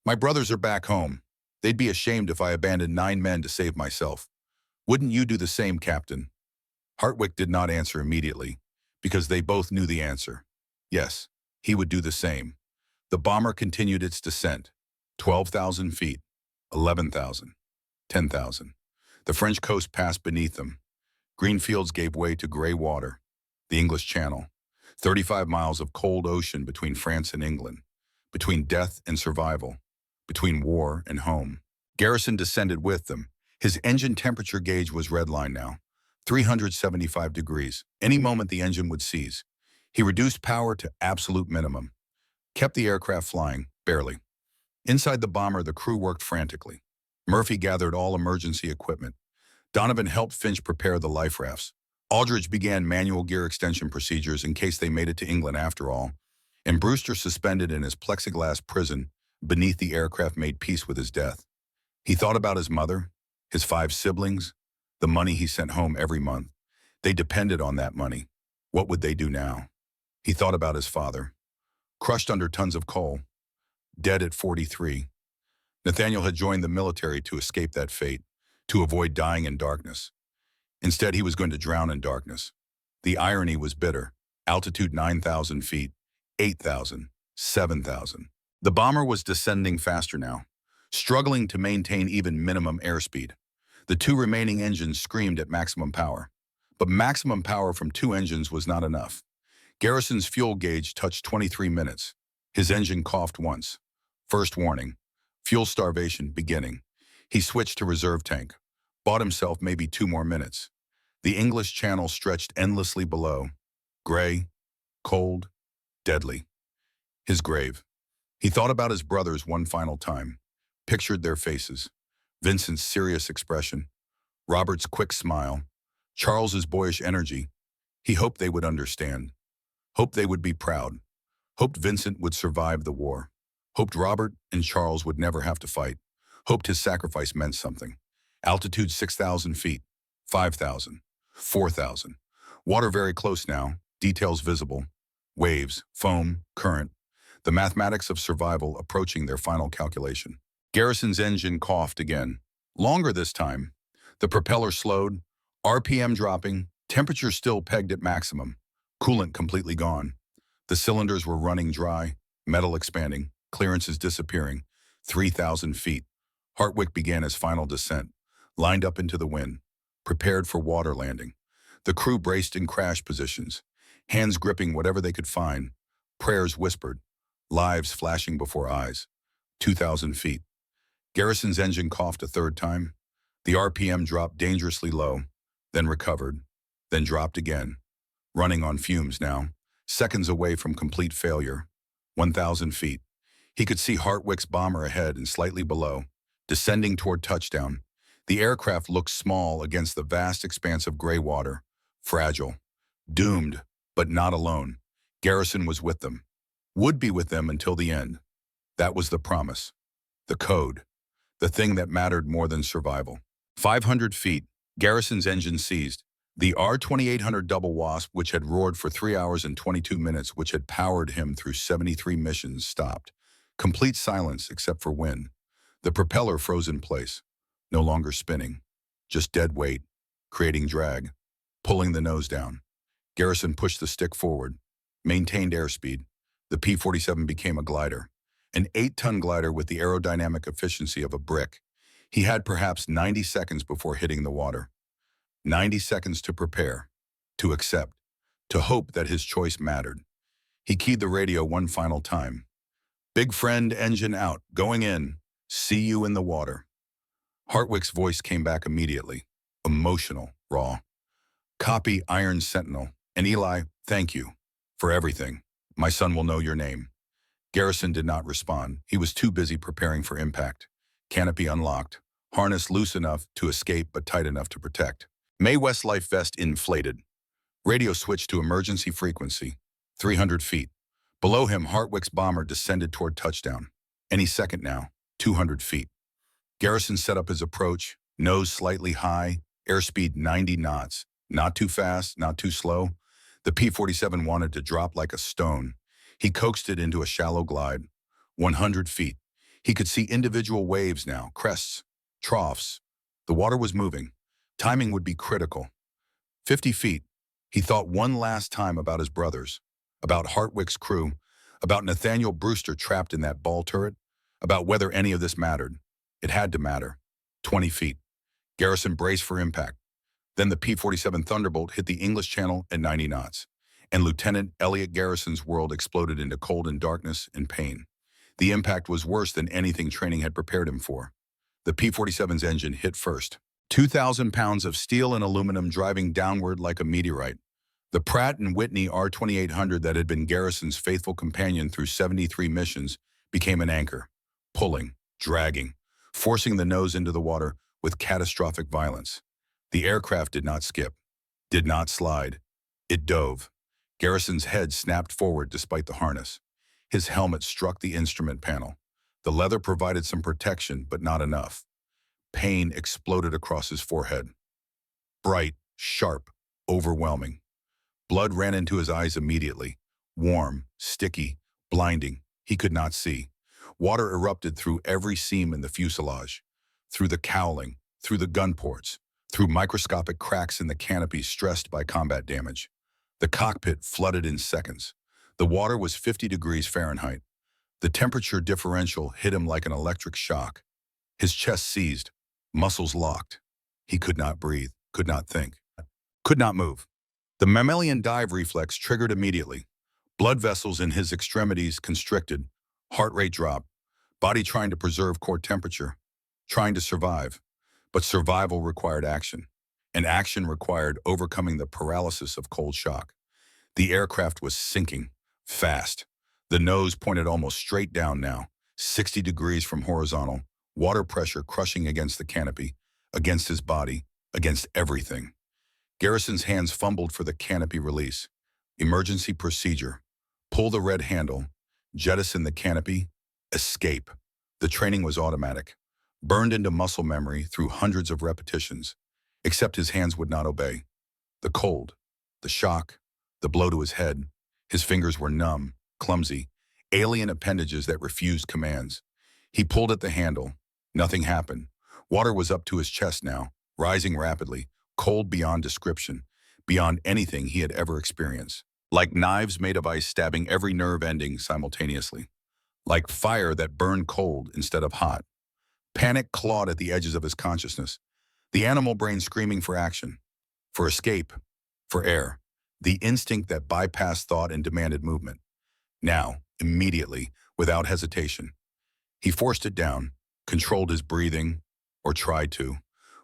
My brothers are back home. They'd be ashamed if I abandoned 9 men to save myself. Wouldn't you do the same, Captain? Hartwick did not answer immediately, because they both knew the answer. Yes, he would do the same. The bomber continued its descent. 12,000 feet, 11,000, 10,000. The French coast passed beneath them. Green fields gave way to gray water. The English Channel. 35 miles of cold ocean between France and England. Between death and survival. Between war and home. Garrison descended with them. His engine temperature gauge was redline now. 375 degrees. Any moment the engine would seize. He reduced power to absolute minimum. Kept the aircraft flying, barely. Inside the bomber, the crew worked frantically. Murphy gathered all emergency equipment. Donovan helped Finch prepare the life rafts. Aldridge began manual gear extension procedures in case they made it to England after all. And Brewster, suspended in his plexiglass prison beneath the aircraft, made peace with his death. He thought about his mother, his 5 siblings, the money he sent home every month. They depended on that money. What would they do now? He thought about his father, crushed under tons of coal, dead at 43. Nathaniel had joined the military to escape that fate, to avoid dying in darkness. Instead, he was going to drown in darkness. The irony was bitter. Altitude 9,000 feet, 8,000, 7,000. The bomber was descending faster now, struggling to maintain even minimum airspeed. The 2 remaining engines screamed at maximum power. But maximum power from 2 engines was not enough. Garrison's fuel gauge touched 23 minutes. His engine coughed once. First warning. Fuel starvation beginning. He switched to reserve tank. Bought himself maybe 2 more minutes. The English Channel stretched endlessly below. Gray, cold, deadly. His grave. He thought about his brothers one final time, pictured their faces, Vincent's serious expression, Robert's quick smile, Charles's boyish energy. He hoped they would understand, hoped they would be proud, hoped Vincent would survive the war, hoped Robert and Charles would never have to fight, hoped his sacrifice meant something. Altitude 6,000 feet, 5,000, 4,000. Water very close now, details visible, waves, foam, current, the mathematics of survival approaching their final calculation. Garrison's engine coughed again, longer this time. The propeller slowed, RPM dropping, temperature still pegged at maximum, coolant completely gone. The cylinders were running dry, metal expanding, clearances disappearing. 3,000 feet. Hartwick began his final descent, lined up into the wind, prepared for water landing. The crew braced in crash positions, hands gripping whatever they could find, prayers whispered, lives flashing before eyes. 2,000 feet. Garrison's engine coughed a third time. The RPM dropped dangerously low, then recovered, then dropped again. Running on fumes now, seconds away from complete failure. 1,000 feet. He could see Hartwick's bomber ahead and slightly below, descending toward touchdown. The aircraft looked small against the vast expanse of gray water, fragile, doomed, but not alone. Garrison was with them, would be with them until the end. That was the promise, the code, the thing that mattered more than survival. 500 feet, Garrison's engine seized. The R-2800 Double Wasp, which had roared for 3 hours and 22 minutes, which had powered him through 73 missions, stopped. Complete silence except for wind. The propeller froze in place, no longer spinning, just dead weight, creating drag, pulling the nose down. Garrison pushed the stick forward, maintained airspeed. The P-47 became a glider, an 8-ton glider with the aerodynamic efficiency of a brick. He had perhaps 90 seconds before hitting the water. 90 seconds to prepare, to accept, to hope that his choice mattered. He keyed the radio one final time. Big friend, engine out, going in. See you in the water. Hartwick's voice came back immediately, emotional, raw. Copy, Iron Sentinel. And Eli, thank you for everything. My son will know your name. Garrison did not respond. He was too busy preparing for impact. Canopy unlocked, harness loose enough to escape but tight enough to protect. Mae West life vest inflated. Radio switched to emergency frequency, 300 feet. Below him, Hartwick's bomber descended toward touchdown. Any second now, 200 feet. Garrison set up his approach, nose slightly high, airspeed 90 knots. Not too fast, not too slow. The P-47 wanted to drop like a stone. He coaxed it into a shallow glide. 100 feet. He could see individual waves now, crests, troughs. The water was moving. Timing would be critical. 50 feet. He thought one last time about his brothers, about Hartwick's crew, about Nathaniel Brewster trapped in that ball turret, about whether any of this mattered. It had to matter. 20 feet. Garrison braced for impact. Then the P-47 Thunderbolt hit the English Channel at 90 knots, and Lieutenant Elliot Garrison's world exploded into cold and darkness and pain. The impact was worse than anything training had prepared him for. The P-47's engine hit first. 2,000 pounds of steel and aluminum driving downward like a meteorite. The Pratt & Whitney R-2800 that had been Garrison's faithful companion through 73 missions became an anchor, pulling, dragging, forcing the nose into the water with catastrophic violence. The aircraft did not skip, did not slide. It dove. Garrison's head snapped forward despite the harness. His helmet struck the instrument panel. The leather provided some protection, but not enough. Pain exploded across his forehead. Bright, sharp, overwhelming. Blood ran into his eyes immediately. Warm, sticky, blinding. He could not see. Water erupted through every seam in the fuselage, through the cowling, through the gun ports, through microscopic cracks in the canopy stressed by combat damage. The cockpit flooded in seconds. The water was 50 degrees Fahrenheit. The temperature differential hit him like an electric shock. His chest seized, muscles locked. He could not breathe, could not think, could not move. The mammalian dive reflex triggered immediately. Blood vessels in his extremities constricted, heart rate dropped, body trying to preserve core temperature, trying to survive. But survival required action, and action required overcoming the paralysis of cold shock. The aircraft was sinking, fast. The nose pointed almost straight down now, 60 degrees from horizontal, water pressure crushing against the canopy, against his body, against everything. Garrison's hands fumbled for the canopy release. Emergency procedure. Pull the red handle. Jettison the canopy. Escape. The training was automatic, burned into muscle memory through hundreds of repetitions. Except his hands would not obey. The cold, the shock, the blow to his head. His fingers were numb, clumsy, alien appendages that refused commands. He pulled at the handle. Nothing happened. Water was up to his chest now, rising rapidly, cold beyond description, beyond anything he had ever experienced. Like knives made of ice stabbing every nerve ending simultaneously. Like fire that burned cold instead of hot. Panic clawed at the edges of his consciousness. The animal brain screaming for action, for escape, for air. The instinct that bypassed thought and demanded movement. Now, immediately, without hesitation. He forced it down, controlled his breathing, or tried to.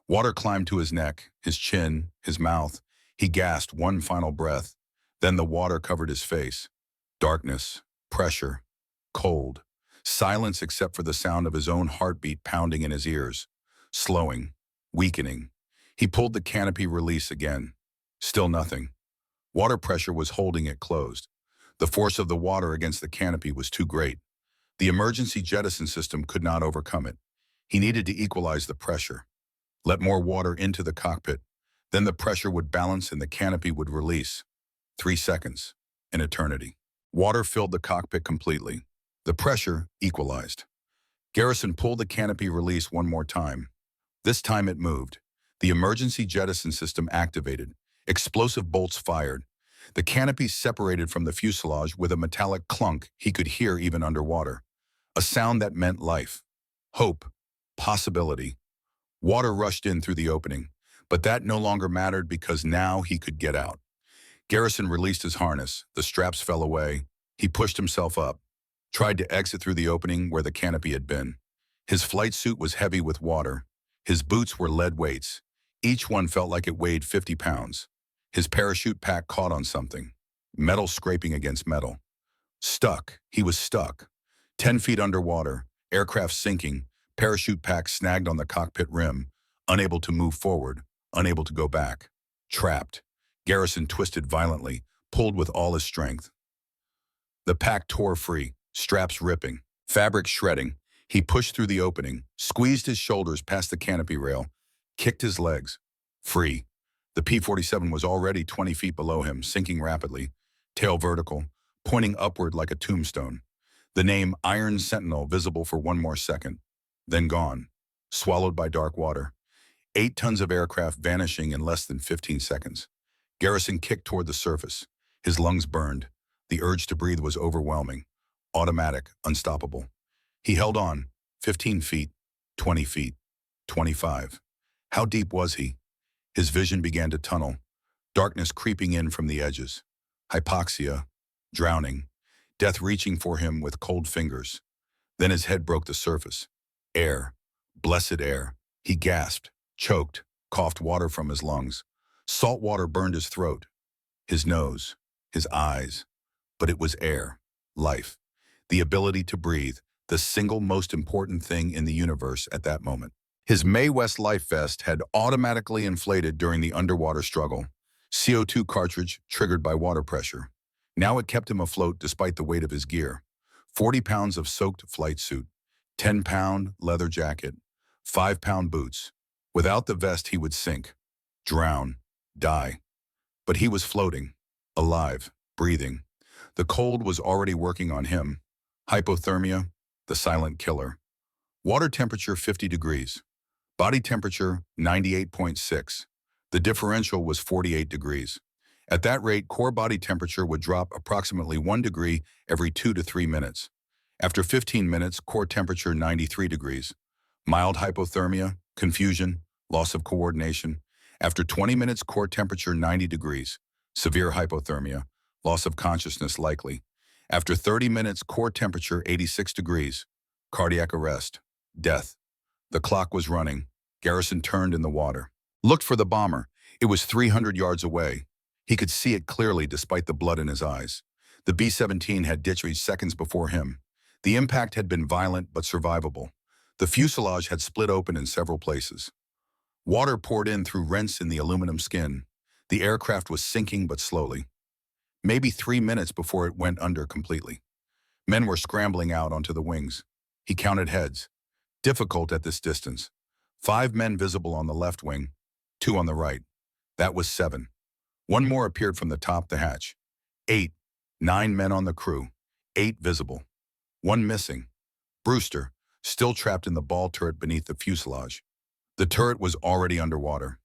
Water climbed to his neck, his chin, his mouth. He gasped one final breath. Then the water covered his face. Darkness, pressure, cold. Silence except for the sound of his own heartbeat pounding in his ears. Slowing, weakening. He pulled the canopy release again. Still nothing. Water pressure was holding it closed. The force of the water against the canopy was too great. The emergency jettison system could not overcome it. He needed to equalize the pressure. Let more water into the cockpit. Then the pressure would balance and the canopy would release. 3 seconds. An eternity. Water filled the cockpit completely. The pressure equalized. Garrison pulled the canopy release one more time. This time it moved. The emergency jettison system activated. Explosive bolts fired. The canopy separated from the fuselage with a metallic clunk he could hear even underwater. A sound that meant life, hope, possibility. Water rushed in through the opening, but that no longer mattered because now he could get out. Garrison released his harness. The straps fell away. He pushed himself up, tried to exit through the opening where the canopy had been. His flight suit was heavy with water. His boots were lead weights. Each one felt like it weighed 50 pounds. His parachute pack caught on something. Metal scraping against metal. Stuck. He was stuck. 10 feet underwater, aircraft sinking, parachute pack snagged on the cockpit rim, unable to move forward, unable to go back. Trapped. Garrison twisted violently, pulled with all his strength. The pack tore free, straps ripping, fabric shredding. He pushed through the opening, squeezed his shoulders past the canopy rail, kicked his legs. Free. The P-47 was already 20 feet below him, sinking rapidly, tail vertical, pointing upward like a tombstone. The name Iron Sentinel visible for one more second, then gone, swallowed by dark water. 8 tons of aircraft vanishing in less than 15 seconds. Garrison kicked toward the surface. His lungs burned. The urge to breathe was overwhelming, automatic, unstoppable. He held on, 15 feet, 20 feet, 25. How deep was he? His vision began to tunnel, darkness creeping in from the edges. Hypoxia, drowning, death reaching for him with cold fingers. Then his head broke the surface. Air, blessed air. He gasped, choked, coughed water from his lungs. Salt water burned his throat, his nose, his eyes. But it was air, life, the ability to breathe, the single most important thing in the universe at that moment. His Mae West life vest had automatically inflated during the underwater struggle. CO2 cartridge triggered by water pressure. Now it kept him afloat despite the weight of his gear. 40 pounds of soaked flight suit, 10-pound leather jacket, 5-pound boots. Without the vest, he would sink, drown, die. But he was floating, alive, breathing. The cold was already working on him. Hypothermia, the silent killer. Water temperature 50 degrees. Body temperature 98.6. The differential was 48 degrees. At that rate, core body temperature would drop approximately 1 degree every 2 to 3 minutes. After 15 minutes, core temperature 93 degrees. Mild hypothermia, confusion, loss of coordination. After 20 minutes, core temperature 90 degrees. Severe hypothermia, loss of consciousness likely. After 30 minutes, core temperature 86 degrees. Cardiac arrest. Death. The clock was running. Garrison turned in the water. Looked for the bomber. It was 300 yards away. He could see it clearly despite the blood in his eyes. The B-17 had ditched seconds before him. The impact had been violent but survivable. The fuselage had split open in several places. Water poured in through rents in the aluminum skin. The aircraft was sinking but slowly. Maybe 3 minutes before it went under completely. Men were scrambling out onto the wings. He counted heads. Difficult at this distance. 5 men visible on the left wing, 2 on the right. That was 7. One more appeared from the top the hatch. 8. 9 men on the crew. 8 visible. 1 missing. Brewster, still trapped in the ball turret beneath the fuselage. The turret was already underwater.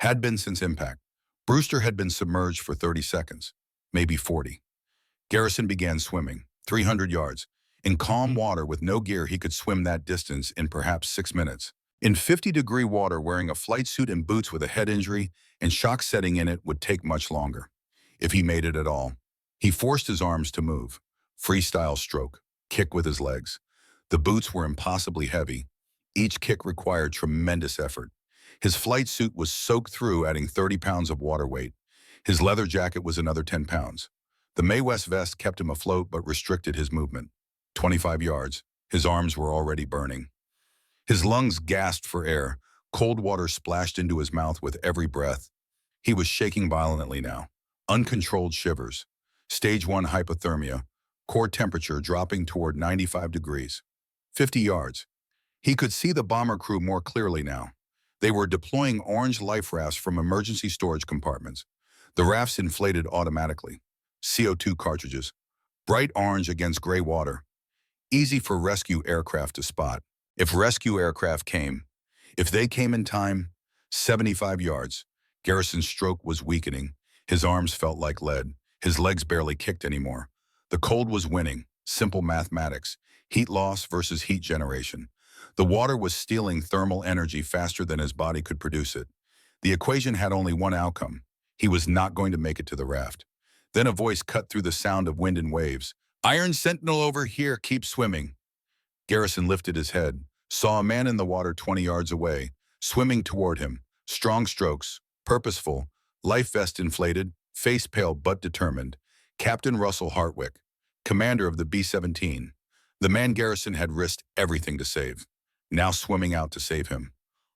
Had been since impact. Brewster had been submerged for 30 seconds, maybe 40. Garrison began swimming, 300 yards. In calm water with no gear, he could swim that distance in perhaps 6 minutes. In 50-degree water, wearing a flight suit and boots with a head injury and shock setting in it would take much longer, if he made it at all. He forced his arms to move. Freestyle stroke, kick with his legs. The boots were impossibly heavy. Each kick required tremendous effort. His flight suit was soaked through, adding 30 pounds of water weight. His leather jacket was another 10 pounds. The Mae West vest kept him afloat but restricted his movement. 25 yards. His arms were already burning. His lungs gasped for air. Cold water splashed into his mouth with every breath. He was shaking violently now. Uncontrolled shivers. Stage 1 hypothermia. Core temperature dropping toward 95 degrees. 50 yards. He could see the bomber crew more clearly now. They were deploying orange life rafts from emergency storage compartments. The rafts inflated automatically. CO2 cartridges. Bright orange against gray water. Easy for rescue aircraft to spot. If rescue aircraft came, if they came in time, 75 yards. Garrison's stroke was weakening. His arms felt like lead. His legs barely kicked anymore. The cold was winning. Simple mathematics. Heat loss versus heat generation. The water was stealing thermal energy faster than his body could produce it. The equation had only one outcome. He was not going to make it to the raft. Then a voice cut through the sound of wind and waves. "Iron Sentinel over here, keep swimming." Garrison lifted his head, saw a man in the water 20 yards away, swimming toward him. Strong strokes, purposeful, life vest inflated, face pale but determined. Captain Russell Hartwick, commander of the B-17. The man Garrison had risked everything to save. Now swimming out to save him.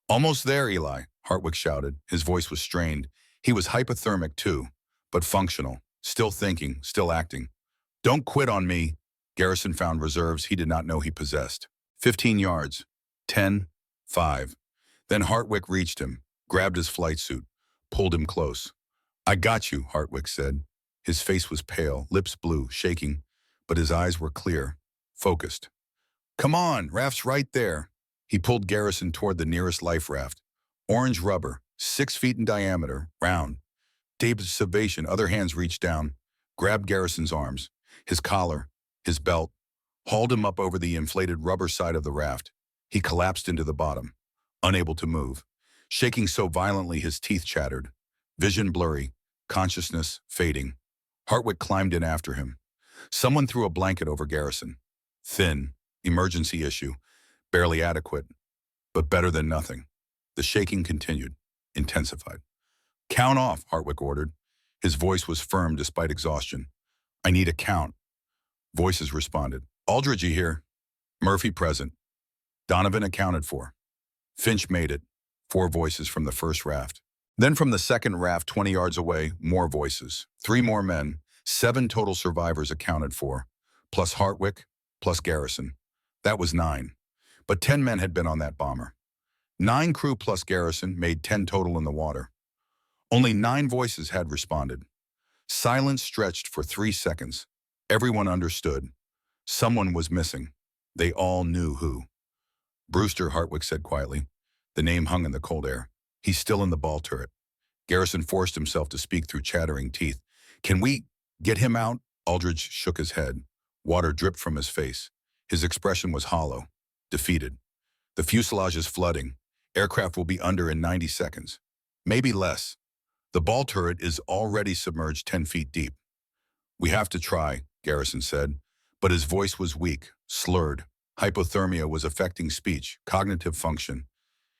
"Almost there, Eli," Hartwick shouted. His voice was strained. He was hypothermic too, but functional, still thinking, still acting. "Don't quit on me." Garrison found reserves he did not know he possessed. 15 yards. 10. 5. Then Hartwick reached him, grabbed his flight suit, pulled him close. "I got you," Hartwick said. His face was pale, lips blue, shaking, but his eyes were clear, focused. "Come on, raft's right there." He pulled Garrison toward the nearest life raft. Orange rubber, 6 feet in diameter, round. David's salvation, other hands reached down, grabbed Garrison's arms, his collar, his belt, hauled him up over the inflated rubber side of the raft. He collapsed into the bottom, unable to move, shaking so violently his teeth chattered. Vision blurry, consciousness fading. Hartwick climbed in after him. Someone threw a blanket over Garrison. Thin, emergency issue, barely adequate, but better than nothing. The shaking continued, intensified. "Count off," Hartwick ordered. His voice was firm despite exhaustion. "I need a count." Voices responded. "Aldridge here." "Murphy present." "Donovan accounted for." "Finch made it." 4 voices from the first raft. Then from the second raft 20 yards away, more voices. 3 more men, 7 total survivors accounted for, plus Hartwick, plus Garrison. That was 9. But 10 men had been on that bomber. 9 crew plus Garrison made 10 total in the water. Only 9 voices had responded. Silence stretched for 3 seconds. Everyone understood. Someone was missing. They all knew who. "Brewster," Hartwick said quietly. The name hung in the cold air. "He's still in the ball turret." Garrison forced himself to speak through chattering teeth. "Can we get him out?" Aldridge shook his head. Water dripped from his face. His expression was hollow, defeated. "The fuselage is flooding. Aircraft will be under in 90 seconds. Maybe less. The ball turret is already submerged 10 feet deep." "We have to try," Garrison said, but his voice was weak, slurred. Hypothermia was affecting speech, cognitive function.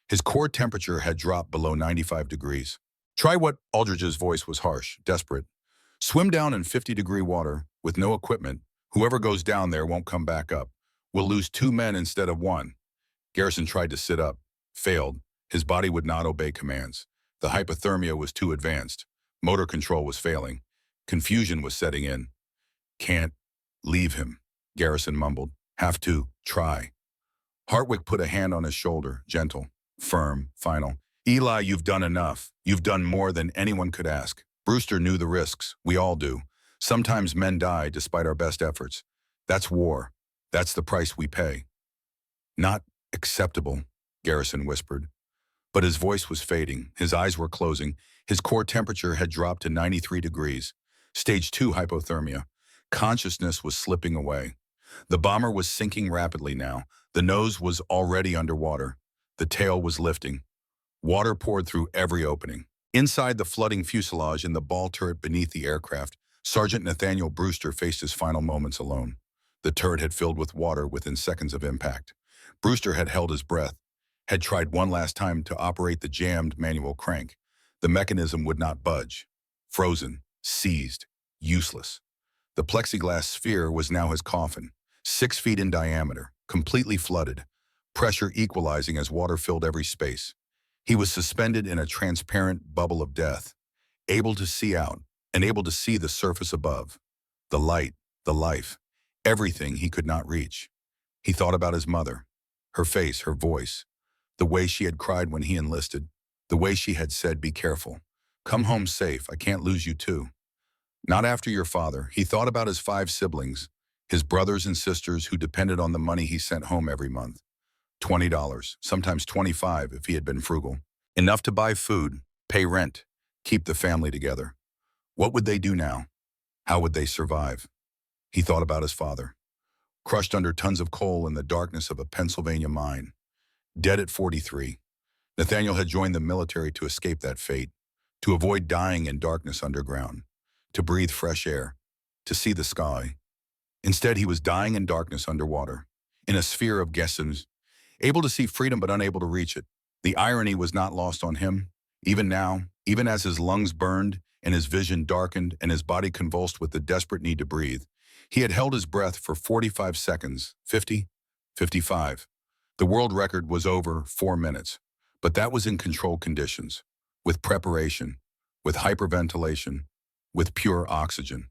His core temperature had dropped below 95 degrees. "Try what?" Aldridge's voice was harsh, desperate. Swim down in 50-degree water with no equipment. Whoever goes down there won't come back up. We'll lose 2 men instead of 1. Garrison tried to sit up, failed. His body would not obey commands. The hypothermia was too advanced. Motor control was failing. Confusion was setting in. Can't leave him, Garrison mumbled. Have to try. Hartwick put a hand on his shoulder, gentle, firm, final. Eli, you've done enough. You've done more than anyone could ask. Brewster knew the risks. We all do. Sometimes men die despite our best efforts. That's war. That's the price we pay. Not acceptable, Garrison whispered. But his voice was fading. His eyes were closing. His core temperature had dropped to 93 degrees. Stage 2 hypothermia. Consciousness was slipping away. The bomber was sinking rapidly now. The nose was already underwater. The tail was lifting. Water poured through every opening. Inside the flooding fuselage in the ball turret beneath the aircraft, Sergeant Nathaniel Brewster faced his final moments alone. The turret had filled with water within seconds of impact. Brewster had held his breath, had tried one last time to operate the jammed manual crank. The mechanism would not budge. Frozen, seized, useless. The plexiglass sphere was now his coffin, 6 feet in diameter, completely flooded, pressure equalizing as water filled every space. He was suspended in a transparent bubble of death, able to see out and able to see the surface above, the light, the life, everything he could not reach. He thought about his mother, her face, her voice, the way she had cried when he enlisted, the way she had said, "Be careful. Come home safe. I can't lose you too." Not after your father. He thought about his 5 siblings, his brothers and sisters who depended on the money he sent home every month. $20, sometimes 25 if he had been frugal. Enough to buy food, pay rent, keep the family together. What would they do now? How would they survive? He thought about his father, crushed under tons of coal in the darkness of a Pennsylvania mine. Dead at 43. Nathaniel had joined the military to escape that fate, to avoid dying in darkness underground, to breathe fresh air, to see the sky. Instead, he was dying in darkness underwater, in a sphere of guesses, able to see freedom but unable to reach it. The irony was not lost on him. Even now, even as his lungs burned and his vision darkened and his body convulsed with the desperate need to breathe, he had held his breath for 45 seconds, 50, 55. The world record was over 4 minutes, but that was in controlled conditions, with preparation, with hyperventilation, with pure oxygen.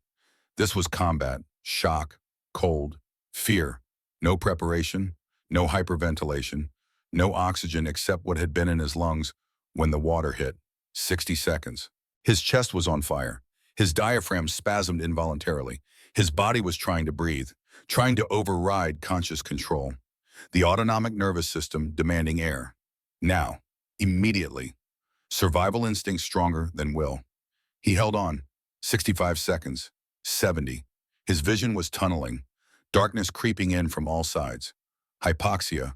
This was combat, shock, cold, fear, no preparation, no hyperventilation, no oxygen except what had been in his lungs when the water hit. 60 seconds. His chest was on fire. His diaphragm spasmed involuntarily. His body was trying to breathe, trying to override conscious control. The autonomic nervous system demanding air. Now, immediately. Survival instinct stronger than will. He held on. 65 seconds. 70. His vision was tunneling. Darkness creeping in from all sides. Hypoxia.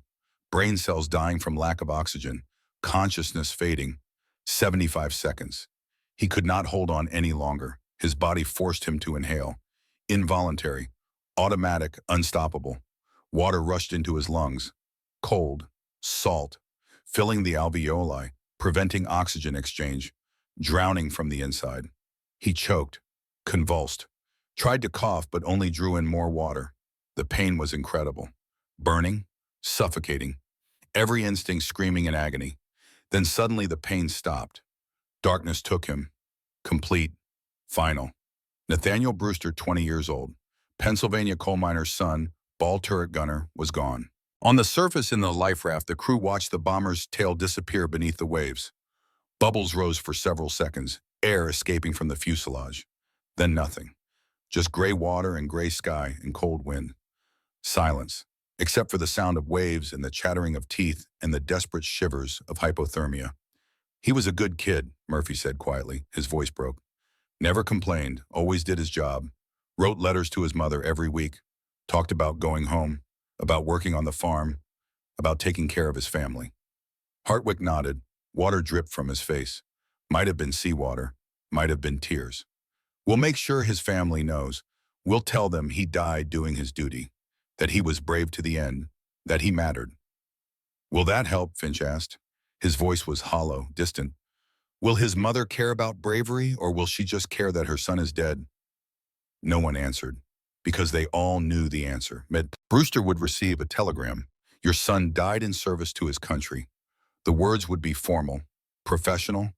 Brain cells dying from lack of oxygen. Consciousness fading. 75 seconds. He could not hold on any longer. His body forced him to inhale. Involuntary. Automatic. Unstoppable. Water rushed into his lungs. Cold. Salt. Filling the alveoli. Preventing oxygen exchange. Drowning from the inside. He choked. Convulsed. Tried to cough but only drew in more water. The pain was incredible. Burning. Suffocating. Every instinct screaming in agony. Then suddenly the pain stopped. Darkness took him. Complete. Final. Nathaniel Brewster, 20 years old. Pennsylvania coal miner's son, ball turret gunner, was gone. On the surface in the life raft, the crew watched the bomber's tail disappear beneath the waves. Bubbles rose for several seconds, air escaping from the fuselage. Then nothing. Just gray water and gray sky and cold wind. Silence, except for the sound of waves and the chattering of teeth and the desperate shivers of hypothermia. He was a good kid, Murphy said quietly. His voice broke. Never complained, always did his job. Wrote letters to his mother every week. Talked about going home, about working on the farm, about taking care of his family. Hartwick nodded. Water dripped from his face. Might have been seawater, might have been tears. We'll make sure his family knows. We'll tell them he died doing his duty, that he was brave to the end, that he mattered. Will that help? Finch asked. His voice was hollow, distant. Will his mother care about bravery, or will she just care that her son is dead? No one answered, because they all knew the answer. Brewster would receive a telegram. Your son died in service to his country. The words would be formal, professional,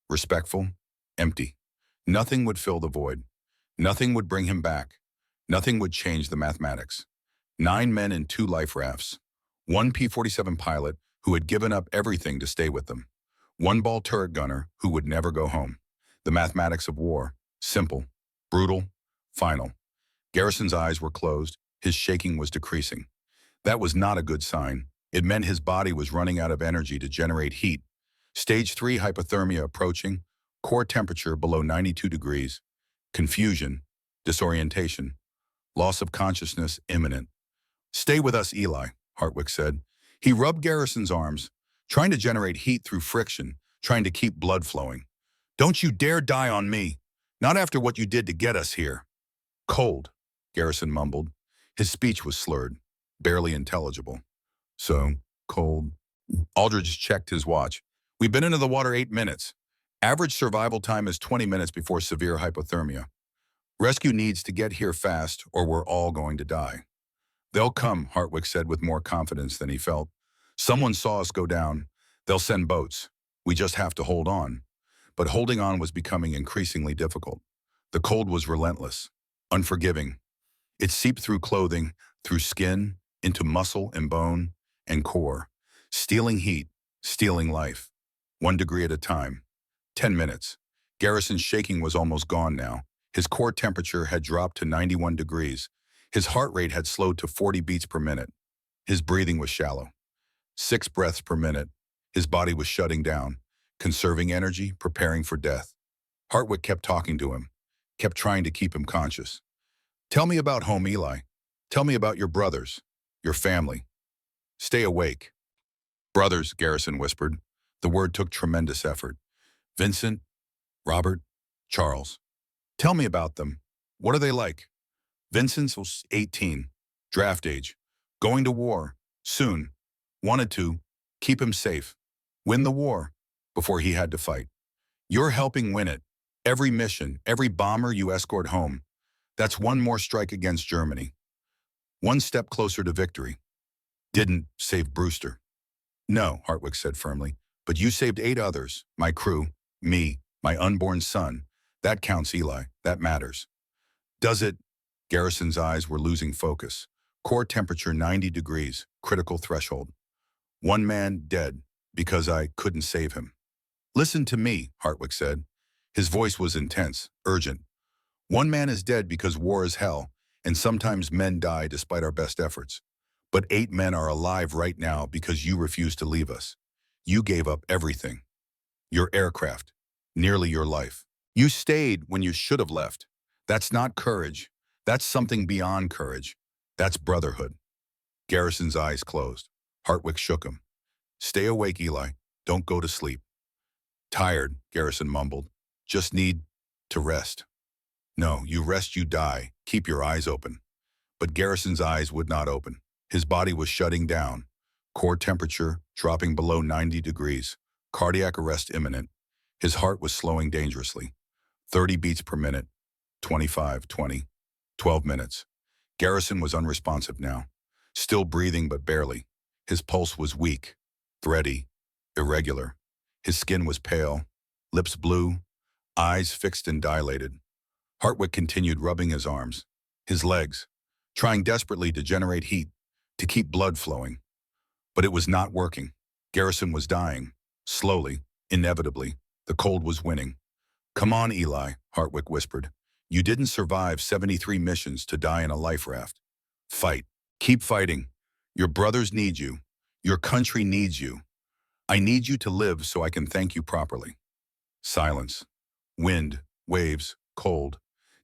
respectful, empty. Nothing would fill the void. Nothing would bring him back. Nothing would change the mathematics. 9 men in 2 life rafts. 1 P-47 pilot who had given up everything to stay with them. 1 ball turret gunner who would never go home. The mathematics of war. Simple, brutal, final. Garrison's eyes were closed. His shaking was decreasing. That was not a good sign. It meant his body was running out of energy to generate heat. Stage 3 hypothermia approaching. Core temperature below 92 degrees. Confusion, disorientation, loss of consciousness imminent. Stay with us, Eli, Hartwick said. He rubbed Garrison's arms, trying to generate heat through friction, trying to keep blood flowing. Don't you dare die on me. Not after what you did to get us here. Cold, Garrison mumbled. His speech was slurred, barely intelligible. So, cold. Aldridge checked his watch. We've been into the water 8 minutes. Average survival time is 20 minutes before severe hypothermia. Rescue needs to get here fast, or we're all going to die. They'll come, Hartwick said with more confidence than he felt. Someone saw us go down. They'll send boats. We just have to hold on. But holding on was becoming increasingly difficult. The cold was relentless, unforgiving. It seeped through clothing, through skin, into muscle and bone and core, stealing heat, stealing life. 1 degree at a time. 10 minutes. Garrison's shaking was almost gone now. His core temperature had dropped to 91 degrees. His heart rate had slowed to 40 beats per minute. His breathing was shallow. 6 breaths per minute. His body was shutting down, conserving energy, preparing for death. Hartwick kept talking to him, kept trying to keep him conscious. Tell me about home, Eli. Tell me about your brothers, your family. Stay awake. Brothers, Garrison whispered. The word took tremendous effort. Vincent, Robert, Charles. Tell me about them. What are they like? Vincent was 18, draft age, going to war, soon. Wanted to keep him safe, win the war, before he had to fight. You're helping win it. Every mission, every bomber you escort home. That's one more strike against Germany. One step closer to victory. Didn't save Brewster. No, Hartwick said firmly, but you saved 8 others, my crew, me, my unborn son. That counts, Eli. That matters. Does it? Garrison's eyes were losing focus. Core temperature 90 degrees, critical threshold. 1 man dead because I couldn't save him. Listen to me, Hartwick said. His voice was intense, urgent. 1 man is dead because war is hell, and sometimes men die despite our best efforts. But 8 men are alive right now because you refused to leave us. You gave up everything. Your aircraft, nearly your life. You stayed when you should have left. That's not courage. That's something beyond courage. That's brotherhood. Garrison's eyes closed. Hartwick shook him. Stay awake, Eli. Don't go to sleep. Tired, Garrison mumbled. Just need to rest. No, you rest, you die. Keep your eyes open. But Garrison's eyes would not open. His body was shutting down. Core temperature dropping below 90 degrees. Cardiac arrest imminent. His heart was slowing dangerously. 30 beats per minute. 25, 20, 12 minutes. Garrison was unresponsive now. Still breathing, but barely. His pulse was weak, thready, irregular. His skin was pale, lips blue, eyes fixed and dilated. Hartwick continued rubbing his arms, his legs, trying desperately to generate heat, to keep blood flowing. But it was not working. Garrison was dying, slowly, inevitably. The cold was winning. Come on, Eli, Hartwick whispered. You didn't survive 73 missions to die in a life raft. Fight. Keep fighting. Your brothers need you. Your country needs you. I need you to live so I can thank you properly. Silence. Wind, waves, cold.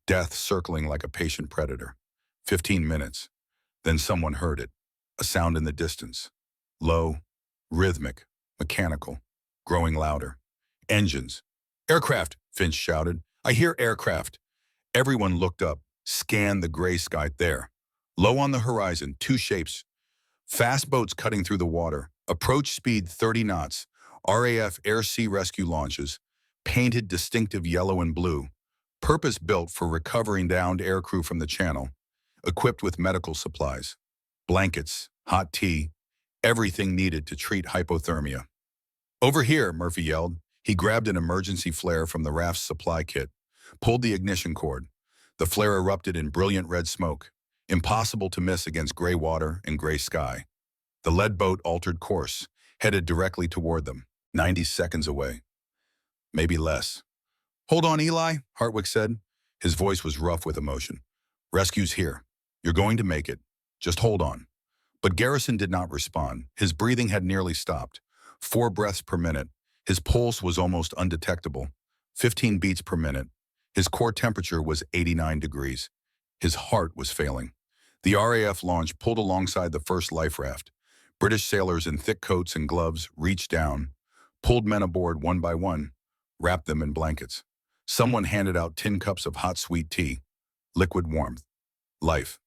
Death circling like a patient predator. 15 minutes. Then someone heard it. A sound in the distance. Low, rhythmic, mechanical, growing louder. Engines. Aircraft, Finch shouted. I hear aircraft. Everyone looked up, scanned the gray sky there. Low on the horizon, 2 shapes. Fast boats cutting through the water. Approach speed 30 knots. RAF air-sea rescue launches. painted distinctive yellow and blue, purpose-built for recovering downed aircrew from the channel, equipped with medical supplies, blankets, hot tea, everything needed to treat hypothermia. "Over here," Murphy yelled. He grabbed an emergency flare from the raft's supply kit, pulled the ignition cord. The flare erupted in brilliant red smoke, impossible to miss against gray water and gray sky. The lead boat altered course, headed directly toward them, 90 seconds away. Maybe less. "Hold on, Eli," Hartwick said. His voice was rough with emotion. "Rescue's here. You're going to make it. Just hold on." But Garrison did not respond. His breathing had nearly stopped. 4 breaths per minute. His pulse was almost undetectable. 15 beats per minute. His core temperature was 89 degrees. His heart was failing. The RAF launch pulled alongside the first life raft. British sailors in thick coats and gloves reached down, pulled men aboard one by one, wrapped them in blankets. Someone handed out tin cups of hot sweet tea. Liquid warmth. Life.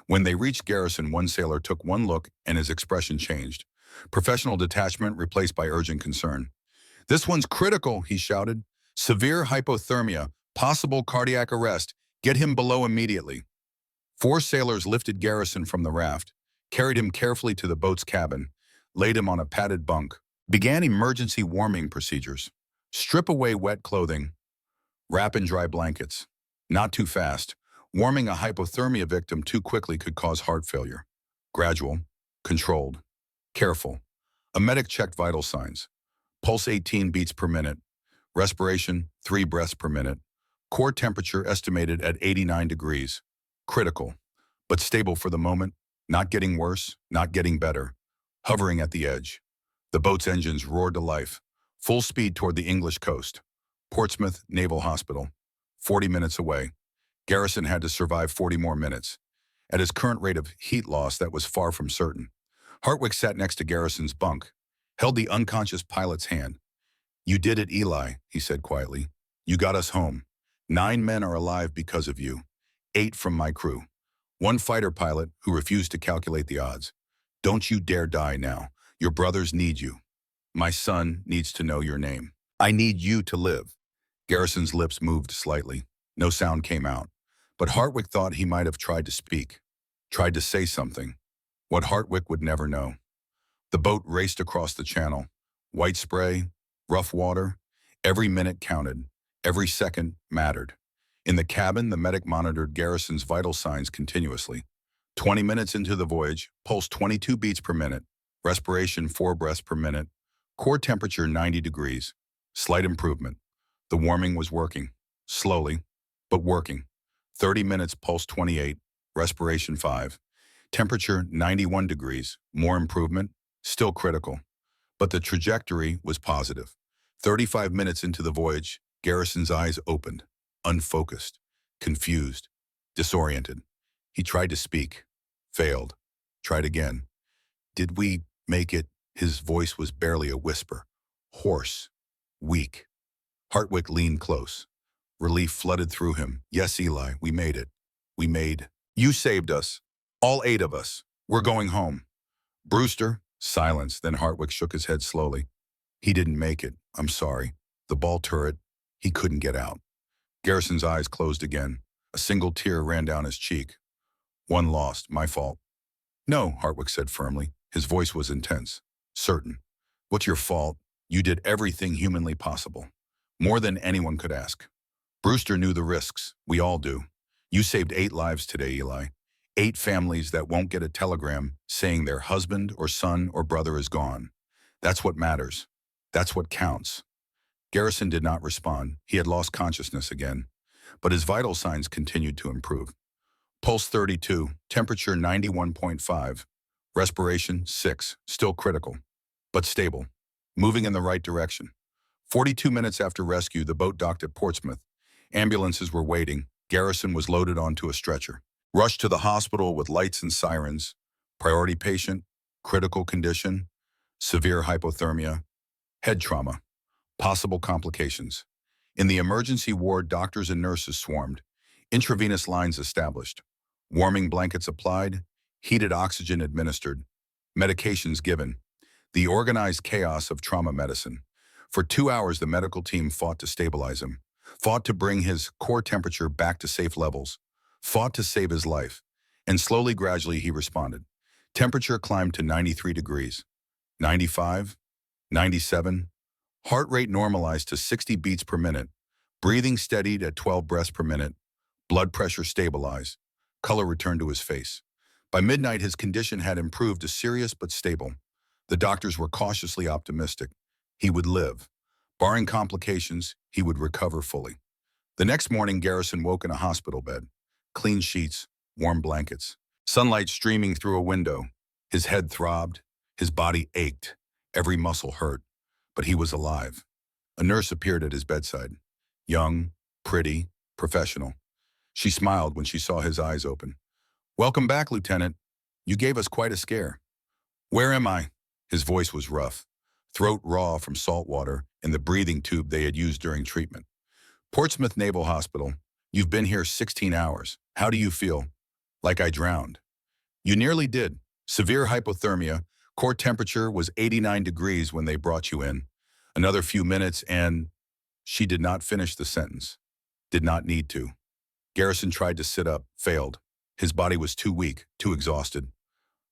When they reached Garrison, one sailor took one look and his expression changed. Professional detachment replaced by urgent concern. "This one's critical," he shouted. "Severe hypothermia, possible cardiac arrest. Get him below immediately." 4 sailors lifted Garrison from the raft, carried him carefully to the boat's cabin, laid him on a padded bunk, began emergency warming procedures. Strip away wet clothing, wrap in dry blankets. Not too fast. Warming a hypothermia victim too quickly could cause heart failure. Gradual, controlled, careful. A medic checked vital signs. Pulse 18 beats per minute. Respiration 3 breaths per minute. Core temperature estimated at 89 degrees. Critical, but stable for the moment, not getting worse, not getting better. Hovering at the edge. The boat's engines roared to life. Full speed toward the English coast. Portsmouth Naval Hospital. 40 minutes away. Garrison had to survive 40 more minutes. At his current rate of heat loss, that was far from certain. Hartwick sat next to Garrison's bunk, held the unconscious pilot's hand. "You did it, Eli," he said quietly. "You got us home. 9 men are alive because of you. 8 from my crew. 1 fighter pilot who refused to calculate the odds. Don't you dare die now. Your brothers need you. My son needs to know your name. I need you to live." Garrison's lips moved slightly. No sound came out. But Hartwick thought he might have tried to speak, tried to say something. What Hartwick would never know. The boat raced across the channel. White spray, rough water. Every minute counted. Every second mattered. In the cabin, the medic monitored Garrison's vital signs continuously. 20 minutes into the voyage, pulse 22 beats per minute. Respiration 4 breaths per minute. Core temperature 90 degrees. Slight improvement. The warming was working. Slowly, but working. 30 minutes, pulse 28. Respiration 5. Temperature 91 degrees. More improvement. Still critical. But the trajectory was positive. 35 minutes into the voyage, Garrison's eyes opened. Unfocused. Confused. Disoriented. He tried to speak. Failed. Tried again. "Did we make it?" His voice was barely a whisper. Hoarse. Weak. Hartwick leaned close. Relief flooded through him. "Yes, Eli, we made it. We made. You saved us. All 8 of us. We're going home." "Brewster?" Silence. Then Hartwick shook his head slowly. "He didn't make it. I'm sorry. The ball turret. He couldn't get out." Garrison's eyes closed again. A single tear ran down his cheek. "One lost. My fault." "No," Hartwick said firmly. His voice was intense. Certain. "What's your fault? You did everything humanly possible. More than anyone could ask. Brewster knew the risks. We all do. You saved 8 lives today, Eli. 8 families that won't get a telegram saying their husband or son or brother is gone. That's what matters. That's what counts." Garrison did not respond. He had lost consciousness again. But his vital signs continued to improve. Pulse 32, temperature 91.5, respiration 6, still critical, but stable, moving in the right direction. 42 minutes after rescue, the boat docked at Portsmouth. Ambulances were waiting. Garrison was loaded onto a stretcher. Rushed to the hospital with lights and sirens. Priority patient, critical condition, severe hypothermia, head trauma, possible complications. In the emergency ward, doctors and nurses swarmed. Intravenous lines established. Warming blankets applied. Heated oxygen administered. Medications given. The organized chaos of trauma medicine. For 2 hours, the medical team fought to stabilize him, fought to bring his core temperature back to safe levels, fought to save his life, and slowly, gradually, he responded. Temperature climbed to 93 degrees, 95, 97. Heart rate normalized to 60 beats per minute. Breathing steadied at 12 breaths per minute. Blood pressure stabilized. Color returned to his face. By midnight, his condition had improved to serious but stable. The doctors were cautiously optimistic. He would live. Barring complications, he would recover fully. The next morning, Garrison woke in a hospital bed. Clean sheets, warm blankets, sunlight streaming through a window. His head throbbed. His body ached. Every muscle hurt. But he was alive. A nurse appeared at his bedside. Young, pretty, professional. She smiled when she saw his eyes open. "Welcome back, Lieutenant. You gave us quite a scare." "Where am I?" His voice was rough, throat raw from salt water and the breathing tube they had used during treatment. "Portsmouth Naval Hospital. You've been here 16 hours. How do you feel?" "Like I drowned." "You nearly did. Severe hypothermia. Core temperature was 89 degrees when they brought you in. Another few minutes and—" She did not finish the sentence. Did not need to. Garrison tried to sit up, failed. His body was too weak, too exhausted.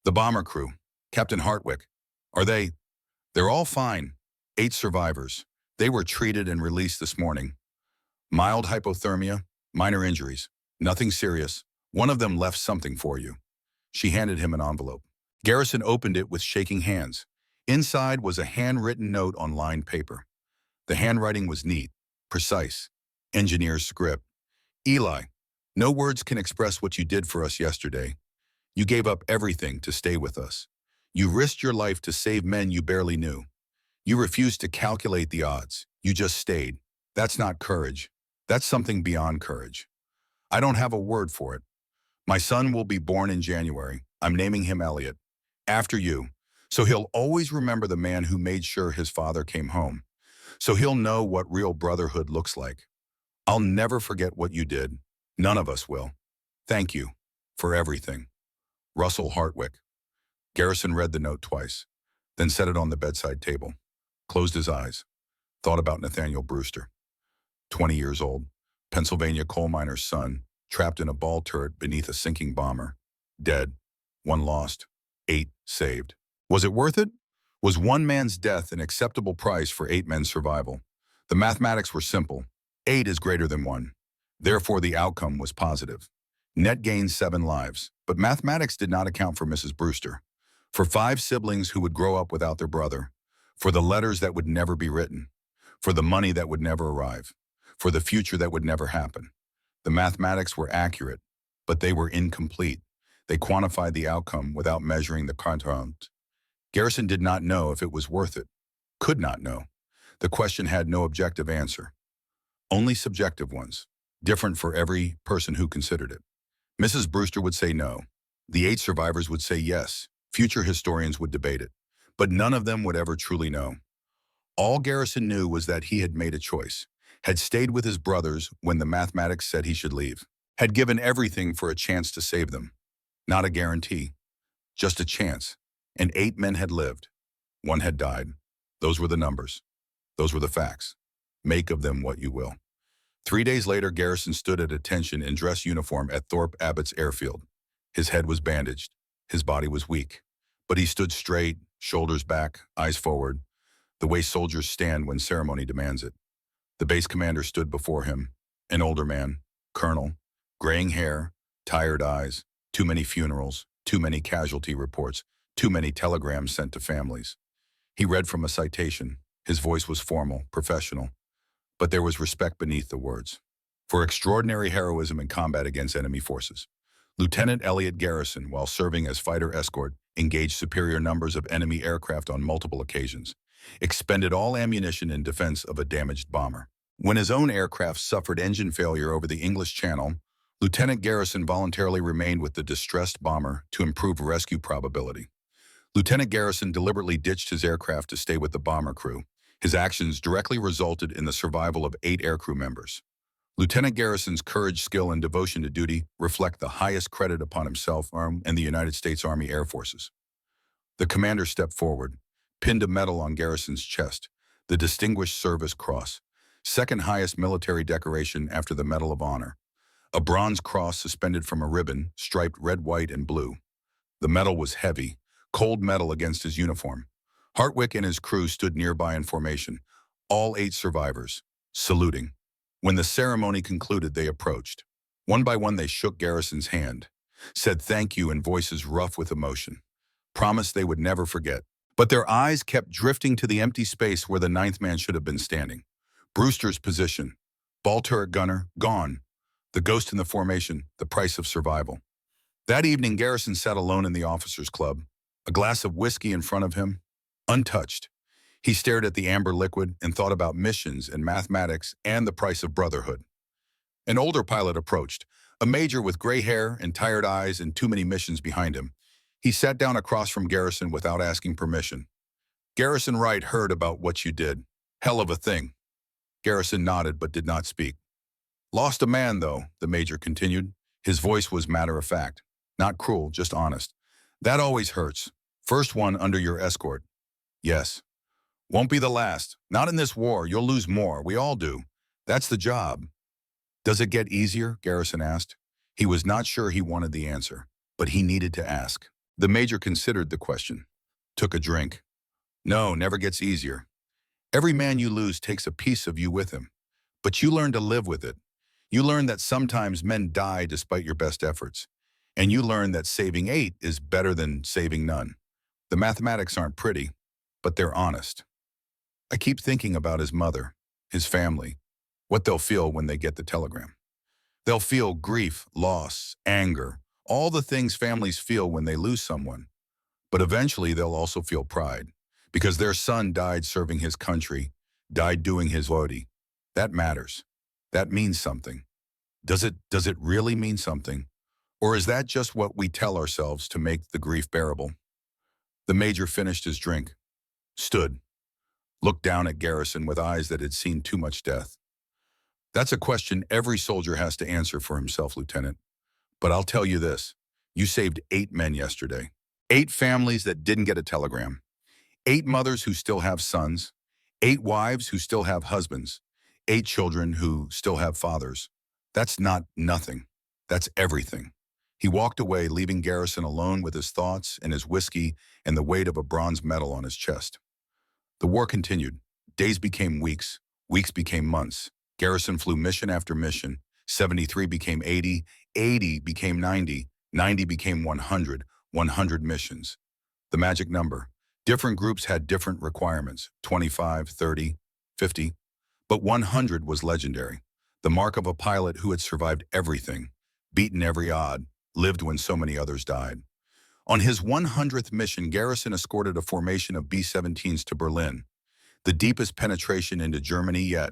"The bomber crew. Captain Hartwick. Are they—" "They're all fine. 8 survivors. They were treated and released this morning. Mild hypothermia, minor injuries. Nothing serious. One of them left something for you." She handed him an envelope. Garrison opened it with shaking hands. Inside was a handwritten note on lined paper. The handwriting was neat, precise. Engineer's script. "Eli, no words can express what you did for us yesterday. You gave up everything to stay with us. You risked your life to save men you barely knew. You refused to calculate the odds. You just stayed. That's not courage. That's something beyond courage. I don't have a word for it. My son will be born in January. I'm naming him Elliot. After you. So he'll always remember the man who made sure his father came home. So he'll know what real brotherhood looks like. I'll never forget what you did. None of us will. Thank you for everything. Russell Hartwick." Garrison read the note twice, then set it on the bedside table, closed his eyes, thought about Nathaniel Brewster. 20 years old, Pennsylvania coal miner's son, trapped in a ball turret beneath a sinking bomber. Dead. 1 lost. 8 saved. Was it worth it? Was one man's death an acceptable price for 8 men's survival? The mathematics were simple. 8 is greater than 1. Therefore, the outcome was positive. Net gained 7 lives, but mathematics did not account for Mrs. Brewster, for 5 siblings who would grow up without their brother, for the letters that would never be written, for the money that would never arrive, for the future that would never happen. The mathematics were accurate, but they were incomplete. They quantified the outcome without measuring the content. Garrison did not know if it was worth it. Could not know. The question had no objective answer. Only subjective ones, different for every person who considered it. Mrs. Brewster would say no. The 8 survivors would say yes. Future historians would debate it. But none of them would ever truly know. All Garrison knew was that he had made a choice, had stayed with his brothers when the mathematics said he should leave, had given everything for a chance to save them. Not a guarantee, just a chance. And 8 men had lived. 1 had died. Those were the numbers. Those were the facts. Make of them what you will. 3 days later, Garrison stood at attention in dress uniform at Thorpe Abbott's airfield. His head was bandaged. His body was weak. But he stood straight, shoulders back, eyes forward, the way soldiers stand when ceremony demands it. The base commander stood before him, an older man, colonel, graying hair, tired eyes, too many funerals, too many casualty reports, too many telegrams sent to families. He read from a citation. His voice was formal, professional, but there was respect beneath the words. For extraordinary heroism in combat against enemy forces, Lieutenant Elliot Garrison, while serving as fighter escort, engaged superior numbers of enemy aircraft on multiple occasions, expended all ammunition in defense of a damaged bomber. When his own aircraft suffered engine failure over the English Channel, Lieutenant Garrison voluntarily remained with the distressed bomber to improve rescue probability. Lieutenant Garrison deliberately ditched his aircraft to stay with the bomber crew. His actions directly resulted in the survival of 8 aircrew members. Lieutenant Garrison's courage, skill, and devotion to duty reflect the highest credit upon himself and the United States Army Air Forces. The commander stepped forward, pinned a medal on Garrison's chest, the Distinguished Service Cross, second highest military decoration after the Medal of Honor. A bronze cross suspended from a ribbon, striped red, white, and blue. The metal was heavy, cold metal against his uniform. Hartwick and his crew stood nearby in formation, all 8 survivors, saluting. When the ceremony concluded, they approached. One by one, they shook Garrison's hand, said thank you in voices rough with emotion, promised they would never forget. But their eyes kept drifting to the empty space where the 9th man should have been standing. Brewster's position, ball turret gunner, gone. The ghost in the formation, the price of survival. That evening, Garrison sat alone in the officers' club, a glass of whiskey in front of him, untouched. He stared at the amber liquid and thought about missions and mathematics and the price of brotherhood. An older pilot approached, a major with gray hair and tired eyes and too many missions behind him. He sat down across from Garrison without asking permission. Garrison Wright heard about what you did. Hell of a thing. Garrison nodded but did not speak. Lost a man, though, the major continued. His voice was matter-of-fact. Not cruel, just honest. That always hurts. First one under your escort. Yes. Won't be the last. Not in this war. You'll lose more. We all do. That's the job. Does it get easier? Garrison asked. He was not sure he wanted the answer, but he needed to ask. The major considered the question. Took a drink. No, never gets easier. Every man you lose takes a piece of you with him. But you learn to live with it. You learn that sometimes men die despite your best efforts. And you learn that saving 8 is better than saving none. The mathematics aren't pretty, but they're honest. I keep thinking about his mother, his family, what they'll feel when they get the telegram. They'll feel grief, loss, anger, all the things families feel when they lose someone. But eventually they'll also feel pride, because their son died serving his country, died doing his duty. That matters. That means something. Does it really mean something? Or is that just what we tell ourselves to make the grief bearable? The major finished his drink, stood, looked down at Garrison with eyes that had seen too much death. That's a question every soldier has to answer for himself, Lieutenant. But I'll tell you this, you saved 8 men yesterday. 8 families that didn't get a telegram. 8 mothers who still have sons. 8 wives who still have husbands. 8 children who still have fathers. That's not nothing. That's everything. He walked away, leaving Garrison alone with his thoughts and his whiskey and the weight of a bronze medal on his chest. The war continued. Days became weeks. Weeks became months. Garrison flew mission after mission. 73 became 80. 80 became 90. 90 became 100. 100 missions. The magic number. Different groups had different requirements. 25, 30, 50. But 100 was legendary. The mark of a pilot who had survived everything, beaten every odd, lived when so many others died. On his 100th mission, Garrison escorted a formation of B-17s to Berlin, the deepest penetration into Germany yet,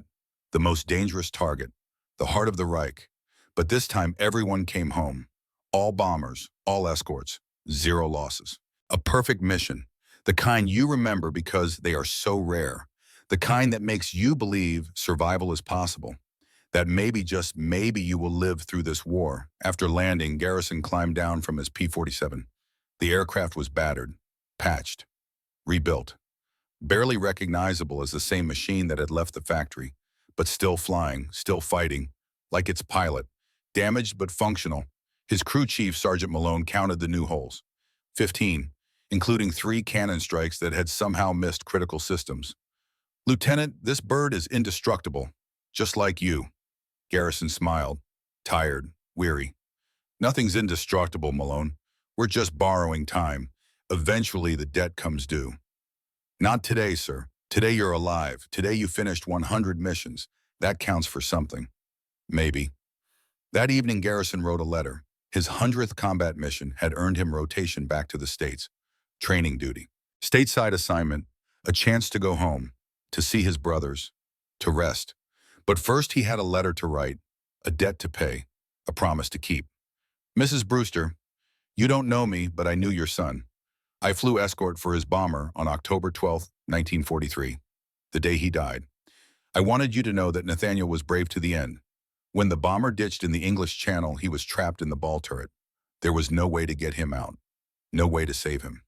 the most dangerous target, the heart of the Reich. But this time, everyone came home. All bombers, all escorts, 0 losses. A perfect mission, the kind you remember because they are so rare, the kind that makes you believe survival is possible. That maybe, just maybe, you will live through this war. After landing, Garrison climbed down from his P-47. The aircraft was battered, patched, rebuilt. Barely recognizable as the same machine that had left the factory, but still flying, still fighting, like its pilot. Damaged but functional. His crew chief, Sergeant Malone, counted the new holes. 15, including 3 cannon strikes that had somehow missed critical systems. Lieutenant, this bird is indestructible, just like you. Garrison smiled, tired, weary. Nothing's indestructible, Malone. We're just borrowing time. Eventually the debt comes due. Not today, sir. Today you're alive. Today you finished 100 missions. That counts for something. Maybe. That evening, Garrison wrote a letter. His 100th combat mission had earned him rotation back to the States. Training duty. Stateside assignment. A chance to go home. To see his brothers. To rest. But first he had a letter to write, a debt to pay, a promise to keep. Mrs. Brewster, you don't know me, but I knew your son. I flew escort for his bomber on October 12, 1943, the day he died. I wanted you to know that Nathaniel was brave to the end. When the bomber ditched in the English Channel, he was trapped in the ball turret. There was no way to get him out, no way to save him.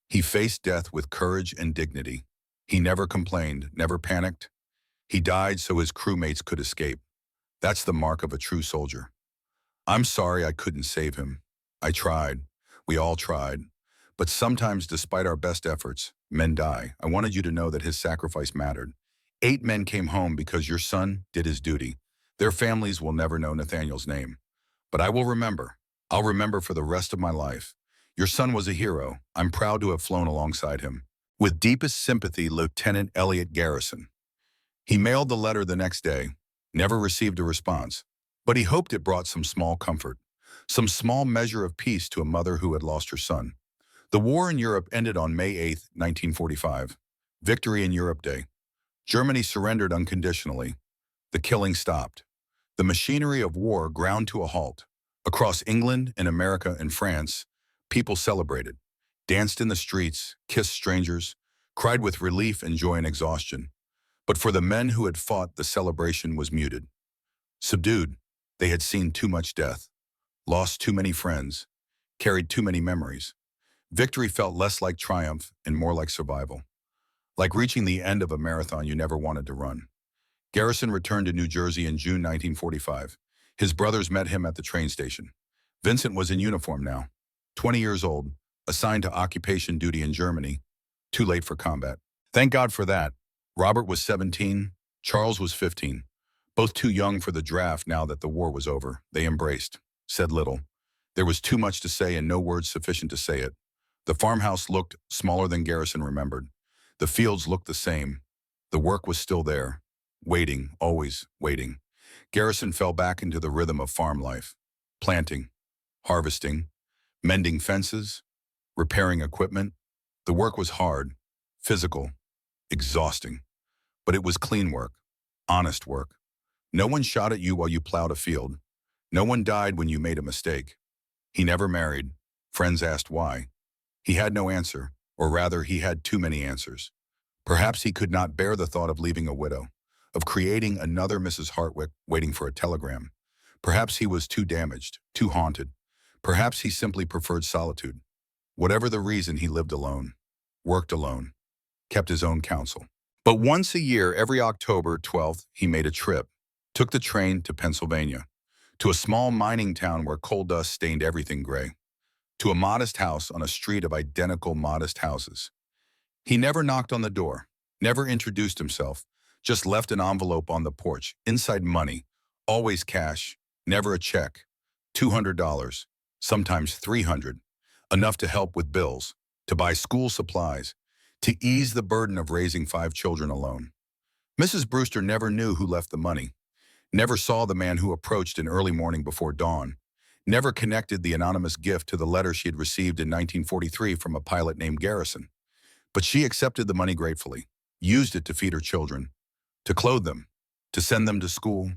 He faced death with courage and dignity. He never complained, never panicked. He died so his crewmates could escape. That's the mark of a true soldier. I'm sorry I couldn't save him. I tried. We all tried. But sometimes, despite our best efforts, men die. I wanted you to know that his sacrifice mattered. 8 men came home because your son did his duty. Their families will never know Nathaniel's name. But I will remember. I'll remember for the rest of my life. Your son was a hero. I'm proud to have flown alongside him. With deepest sympathy, Lieutenant Elliot Garrison. He mailed the letter the next day, never received a response, but he hoped it brought some small comfort, some small measure of peace to a mother who had lost her son. The war in Europe ended on May 8, 1945. Victory in Europe Day. Germany surrendered unconditionally. The killing stopped. The machinery of war ground to a halt. Across England and America and France, people celebrated, danced in the streets, kissed strangers, cried with relief and joy and exhaustion. But for the men who had fought, the celebration was muted. Subdued, they had seen too much death, lost too many friends, carried too many memories. Victory felt less like triumph and more like survival, like reaching the end of a marathon you never wanted to run. Garrison returned to New Jersey in June 1945. His brothers met him at the train station. Vincent was in uniform now, 20 years old, assigned to occupation duty in Germany, too late for combat. Thank God for that. Robert was 17, Charles was 15, both too young for the draft now that the war was over. They embraced, said little. There was too much to say and no words sufficient to say it. The farmhouse looked smaller than Garrison remembered. The fields looked the same. The work was still there, waiting, always waiting. Garrison fell back into the rhythm of farm life, planting, harvesting, mending fences, repairing equipment. The work was hard, physical, exhausting. But it was clean work, honest work. No one shot at you while you plowed a field. No one died when you made a mistake. He never married. Friends asked why. He had no answer, or rather, he had too many answers. Perhaps he could not bear the thought of leaving a widow, of creating another Mrs. Hartwick waiting for a telegram. Perhaps he was too damaged, too haunted. Perhaps he simply preferred solitude. Whatever the reason, he lived alone, worked alone, kept his own counsel. But once a year, every October 12th, he made a trip, took the train to Pennsylvania, to a small mining town where coal dust stained everything gray, to a modest house on a street of identical modest houses. He never knocked on the door, never introduced himself, just left an envelope on the porch, inside money, always cash, never a check, $200, sometimes $300, enough to help with bills, to buy school supplies, to ease the burden of raising 5 children alone. Mrs. Brewster never knew who left the money, never saw the man who approached in early morning before dawn, never connected the anonymous gift to the letter she had received in 1943 from a pilot named Garrison. But she accepted the money gratefully, used it to feed her children, to clothe them, to send them to school.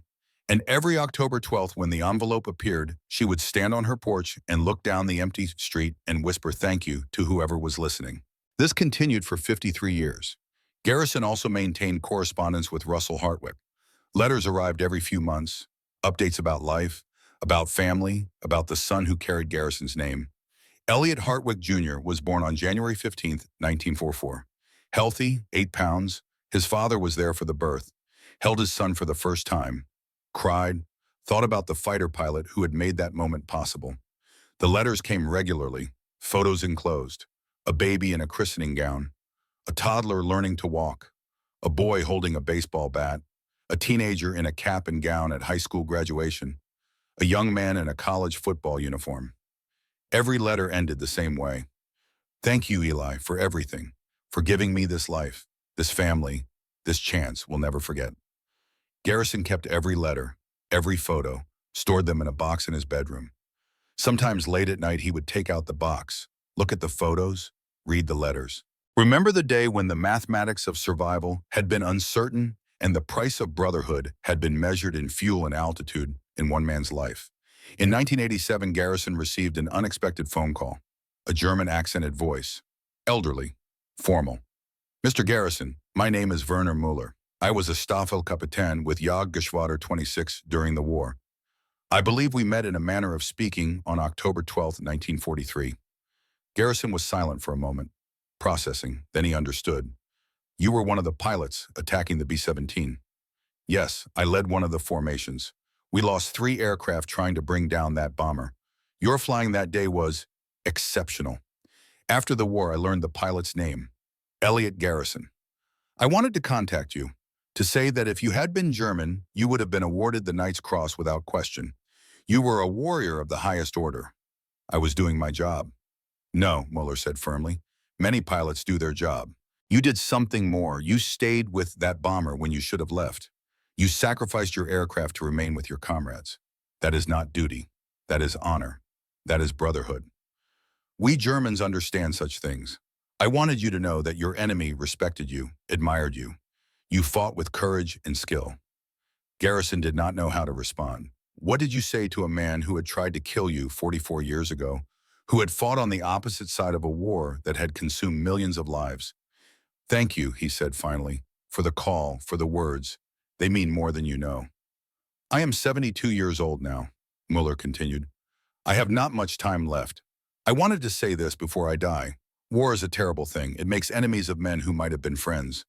And every October 12th, when the envelope appeared, she would stand on her porch and look down the empty street and whisper thank you to whoever was listening. This continued for 53 years. Garrison also maintained correspondence with Russell Hartwick. Letters arrived every few months, updates about life, about family, about the son who carried Garrison's name. Elliot Hartwick Jr. was born on January 15, 1944. Healthy, 8 pounds, his father was there for the birth, held his son for the first time, cried, thought about the fighter pilot who had made that moment possible. The letters came regularly, photos enclosed, a baby in a christening gown, a toddler learning to walk, a boy holding a baseball bat, a teenager in a cap and gown at high school graduation, a young man in a college football uniform. Every letter ended the same way. Thank you, Eli, for everything, for giving me this life, this family, this chance we'll never forget. Garrison kept every letter, every photo, stored them in a box in his bedroom. Sometimes late at night, he would take out the box, look at the photos, read the letters. Remember the day when the mathematics of survival had been uncertain and the price of brotherhood had been measured in fuel and altitude in one man's life. In 1987, Garrison received an unexpected phone call, a German-accented voice, elderly, formal. Mr. Garrison, my name is Werner Müller. I was a Staffelkapitän with Jagdgeschwader 26 during the war. I believe we met in a manner of speaking on October 12, 1943. Garrison was silent for a moment, processing, then he understood. You were one of the pilots attacking the B-17. Yes, I led one of the formations. We lost 3 aircraft trying to bring down that bomber. Your flying that day was exceptional. After the war, I learned the pilot's name, Elliot Garrison. I wanted to contact you to say that if you had been German, you would have been awarded the Knight's Cross without question. You were a warrior of the highest order. I was doing my job. No, Mueller said firmly. Many pilots do their job. You did something more. You stayed with that bomber when you should have left. You sacrificed your aircraft to remain with your comrades. That is not duty. That is honor. That is brotherhood. We Germans understand such things. I wanted you to know that your enemy respected you, admired you. You fought with courage and skill. Garrison did not know how to respond. What did you say to a man who had tried to kill you 44 years ago, who had fought on the opposite side of a war that had consumed millions of lives? Thank you, he said finally, for the call, for the words. They mean more than you know. I am 72 years old now, Mueller continued. I have not much time left. I wanted to say this before I die. War is a terrible thing. It makes enemies of men who might have been friends.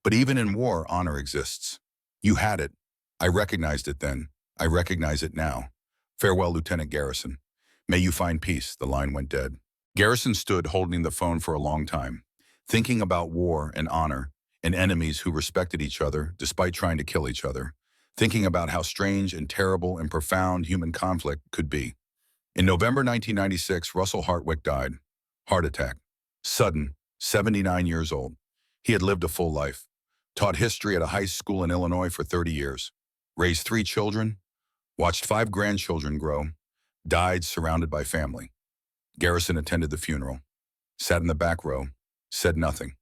But even in war, honor exists. You had it. I recognized it then. I recognize it now. Farewell, Lieutenant Garrison. May you find peace. The line went dead. Garrison stood holding the phone for a long time, thinking about war and honor and enemies who respected each other despite trying to kill each other, thinking about how strange and terrible and profound human conflict could be. In November 1996, Russell Hartwick died. Heart attack. Sudden, 79 years old. He had lived a full life, taught history at a high school in Illinois for 30 years, raised 3 children, watched 5 grandchildren grow, died surrounded by family. Garrison attended the funeral, sat in the back row, said nothing.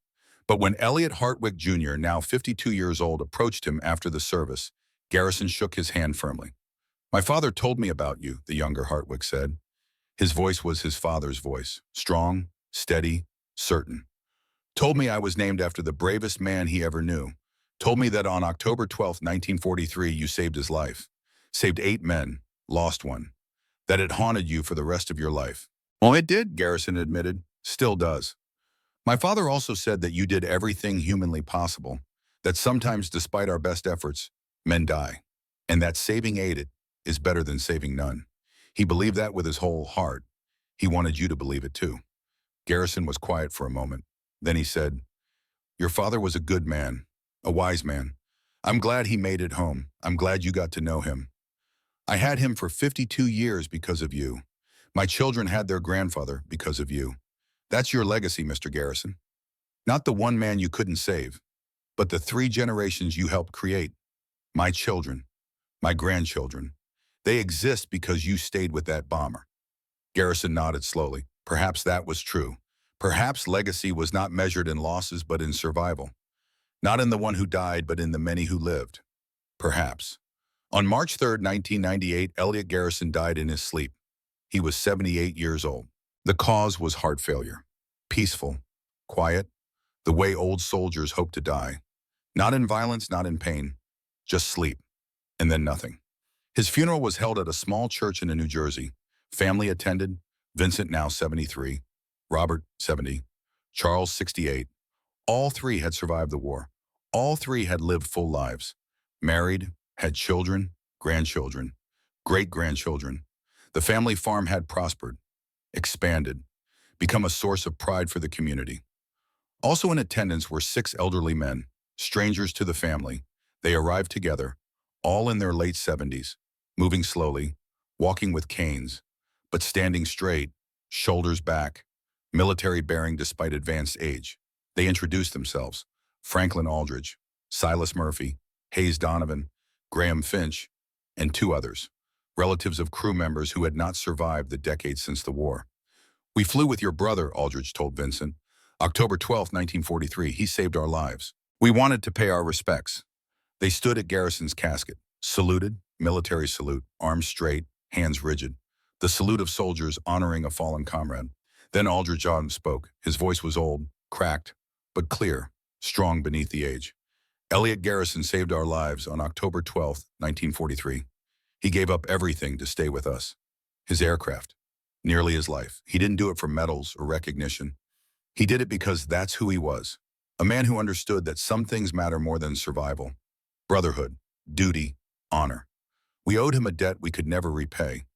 But when Elliot Hartwick Jr., now 52 years old, approached him after the service, Garrison shook his hand firmly. My father told me about you, the younger Hartwick said. His voice was his father's voice, strong, steady, certain. Told me I was named after the bravest man he ever knew. Told me that on October 12, 1943, you saved his life. Saved 8 men, lost 1. That it haunted you for the rest of your life. Well, it did, Garrison admitted. Still does. My father also said that you did everything humanly possible, that sometimes despite our best efforts, men die, and that saving 8 is better than saving none. He believed that with his whole heart. He wanted you to believe it too. Garrison was quiet for a moment. Then he said, your father was a good man, a wise man. I'm glad he made it home. I'm glad you got to know him. I had him for 52 years because of you. My children had their grandfather because of you. That's your legacy, Mr. Garrison. Not the one man you couldn't save, but the 3 generations you helped create. My children, my grandchildren. They exist because you stayed with that bomber. Garrison nodded slowly. Perhaps that was true. Perhaps legacy was not measured in losses but in survival. Not in the one who died, but in the many who lived. Perhaps. On March 3, 1998, Elliot Garrison died in his sleep. He was 78 years old. The cause was heart failure. Peaceful, quiet, the way old soldiers hope to die. Not in violence, not in pain, just sleep, and then nothing. His funeral was held at a small church in New Jersey. Family attended, Vincent, now 73, Robert, 70, Charles, 68. All 3 had survived the war. All 3 had lived full lives. Married, had children, grandchildren, great-grandchildren. The family farm had prospered, expanded, become a source of pride for the community. Also in attendance were 6 elderly men, strangers to the family. They arrived together, all in their late 70s, moving slowly, walking with canes, but standing straight, shoulders back, military bearing despite advanced age. They introduced themselves: Franklin Aldridge, Silas Murphy, Hayes Donovan, Graham Finch, and 2 others, relatives of crew members who had not survived the decades since the war. We flew with your brother, Aldridge told Vincent. October 12, 1943, he saved our lives. We wanted to pay our respects. They stood at Garrison's casket, saluted, military salute, arms straight, hands rigid, the salute of soldiers honoring a fallen comrade. Then Aldridge spoke. His voice was old, cracked, but clear, strong beneath the age. Elliot Garrison saved our lives on October 12, 1943. He gave up everything to stay with us. His aircraft, nearly his life. He didn't do it for medals or recognition. He did it because that's who he was, A man who understood that some things matter more than survival. Brotherhood, duty, honor. We owed him a debt we could never repay.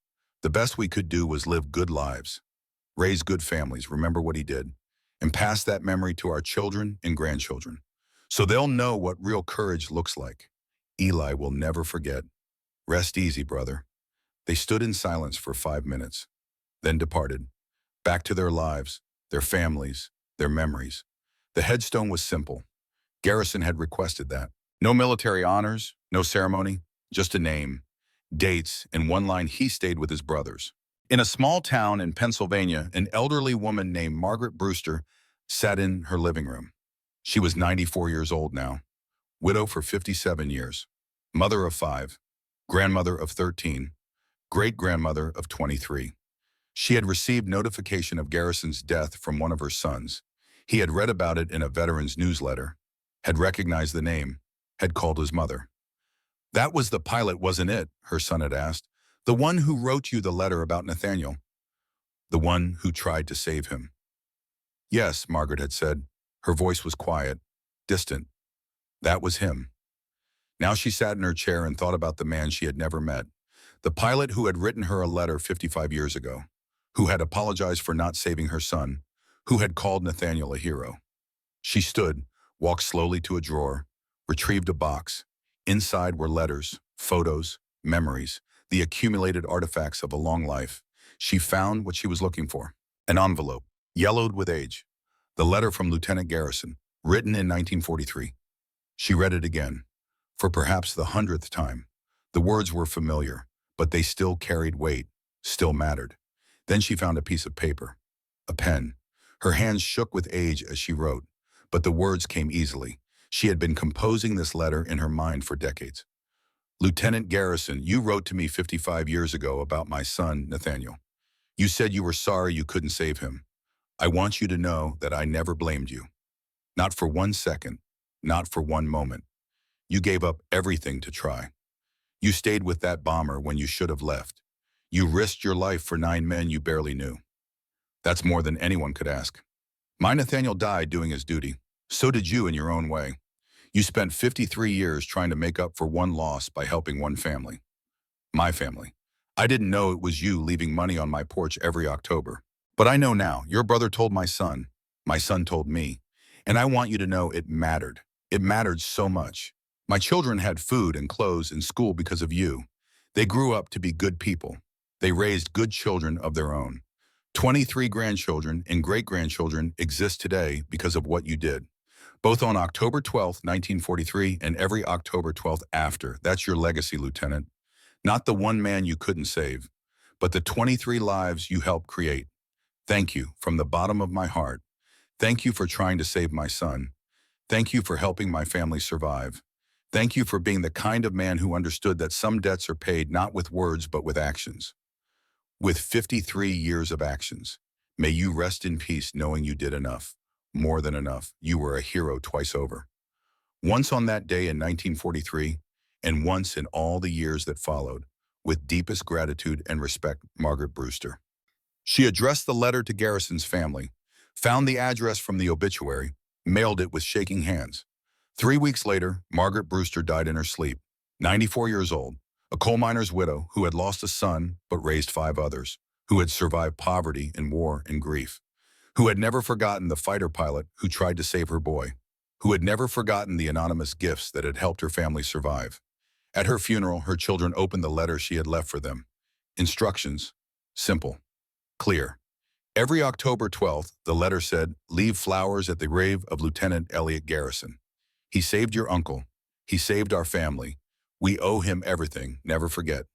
The best we could do was live good lives, raise good families, remember what he did, and pass that memory to our children and grandchildren. So they'll know what real courage looks like. Eli will never forget. Rest easy, brother. They stood in silence for 5 minutes, then departed, back to their lives, their families, their memories. The headstone was simple. Garrison had requested that. No military honors, no ceremony, just a name, dates, and one line: he stayed with his brothers. In a small town in Pennsylvania, an elderly woman named Margaret Brewster sat in her living room. She was 94 years old now, widow for 57 years, mother of 5, grandmother of 13, great-grandmother of 23. She had received notification of Garrison's death from one of her sons. He had read about it in a veteran's newsletter, had recognized the name, had called his mother. "That was the pilot, wasn't it?" her son had asked. "The one who wrote you the letter about Nathaniel? The one who tried to save him?" "Yes," Margaret had said. Her voice was quiet, distant. That was him. Now she sat in her chair and thought about the man she had never met. The pilot who had written her a letter 55 years ago, who had apologized for not saving her son, who had called Nathaniel a hero. She stood, walked slowly to a drawer, retrieved a box. Inside were letters, photos, memories, the accumulated artifacts of a long life. She found what she was looking for: an envelope, yellowed with age. The letter from Lieutenant Garrison, written in 1943. She read it again, for perhaps the 100th time. The words were familiar, but they still carried weight, still mattered. Then she found a piece of paper, a pen. Her hands shook with age as she wrote, but the words came easily. She had been composing this letter in her mind for decades. "Lieutenant Garrison, you wrote to me 55 years ago about my son, Nathaniel. You said you were sorry you couldn't save him. I want you to know that I never blamed you. Not for 1 second, not for 1 moment. You gave up everything to try. You stayed with that bomber when you should have left. You risked your life for 9 men you barely knew. That's more than anyone could ask. My Nathaniel died doing his duty. So did you in your own way. You spent 53 years trying to make up for one loss by helping one family. My family. I didn't know it was you leaving money on my porch every October. But I know now. Your brother told my son told me, and I want you to know it mattered. It mattered so much. My children had food and clothes and school because of you. They grew up to be good people. They raised good children of their own. 23 grandchildren and great-grandchildren exist today because of what you did. Both on October 12th, 1943, and every October 12th after. That's your legacy, Lieutenant. Not the one man you couldn't save, but the 23 lives you helped create. Thank you from the bottom of my heart. Thank you for trying to save my son. Thank you for helping my family survive. Thank you for being the kind of man who understood that some debts are paid not with words but with actions. With 53 years of actions, may you rest in peace knowing you did enough, more than enough. You were a hero twice over. Once on that day in 1943, and once in all the years that followed, with deepest gratitude and respect, Margaret Brewster." She addressed the letter to Garrison's family, found the address from the obituary, mailed it with shaking hands. 3 weeks later, Margaret Brewster died in her sleep, 94 years old, a coal miner's widow who had lost a son but raised 5 others, who had survived poverty and war and grief, who had never forgotten the fighter pilot who tried to save her boy, who had never forgotten the anonymous gifts that had helped her family survive. At her funeral, her children opened the letter she had left for them. Instructions, simple, clear. Every October 12th, the letter said, "Leave flowers at the grave of Lieutenant Elliot Garrison. He saved your uncle. He saved our family. We owe him everything. Never forget."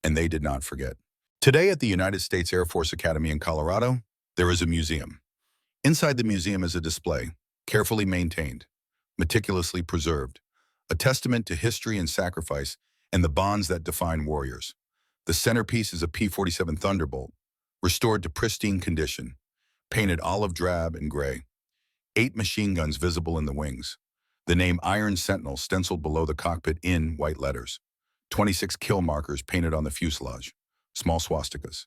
And they did not forget. Today at the United States Air Force Academy in Colorado, there is a museum. Inside the museum is a display, carefully maintained, meticulously preserved, a testament to history and sacrifice and the bonds that define warriors. The centerpiece is a P-47 Thunderbolt, restored to pristine condition, painted olive drab and gray. 8 machine guns visible in the wings. The name Iron Sentinel stenciled below the cockpit in white letters. 26 kill markers painted on the fuselage, small swastikas,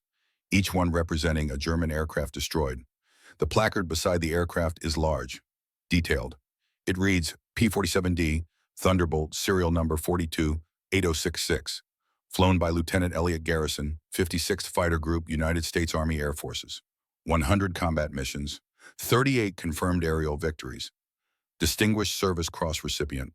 each one representing a German aircraft destroyed. The placard beside the aircraft is large, detailed. It reads P-47D, Thunderbolt, serial number 428066, flown by Lieutenant Elliot Garrison, 56th Fighter Group, United States Army Air Forces. 100 combat missions, 38 confirmed aerial victories. Distinguished Service Cross recipient.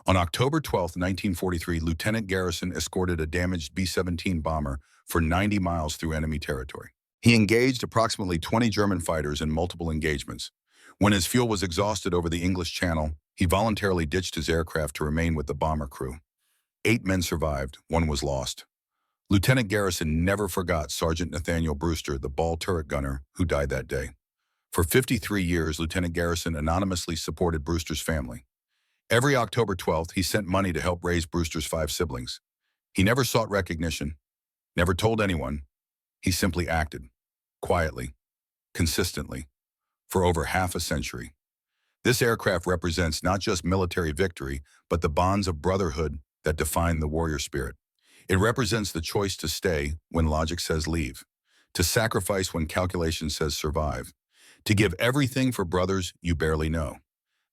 On October 12, 1943, Lieutenant Garrison escorted a damaged B-17 bomber for 90 miles through enemy territory. He engaged approximately 20 German fighters in multiple engagements. When his fuel was exhausted over the English Channel, he voluntarily ditched his aircraft to remain with the bomber crew. 8 men survived, 1 was lost. Lieutenant Garrison never forgot Sergeant Nathaniel Brewster, the ball turret gunner, who died that day. For 53 years, Lieutenant Garrison anonymously supported Brewster's family. Every October 12th, he sent money to help raise Brewster's 5 siblings. He never sought recognition, never told anyone. He simply acted, quietly, consistently, for over half a century. This aircraft represents not just military victory, but the bonds of brotherhood that define the warrior spirit. It represents the choice to stay when logic says leave, to sacrifice when calculation says survive, to give everything for brothers you barely know.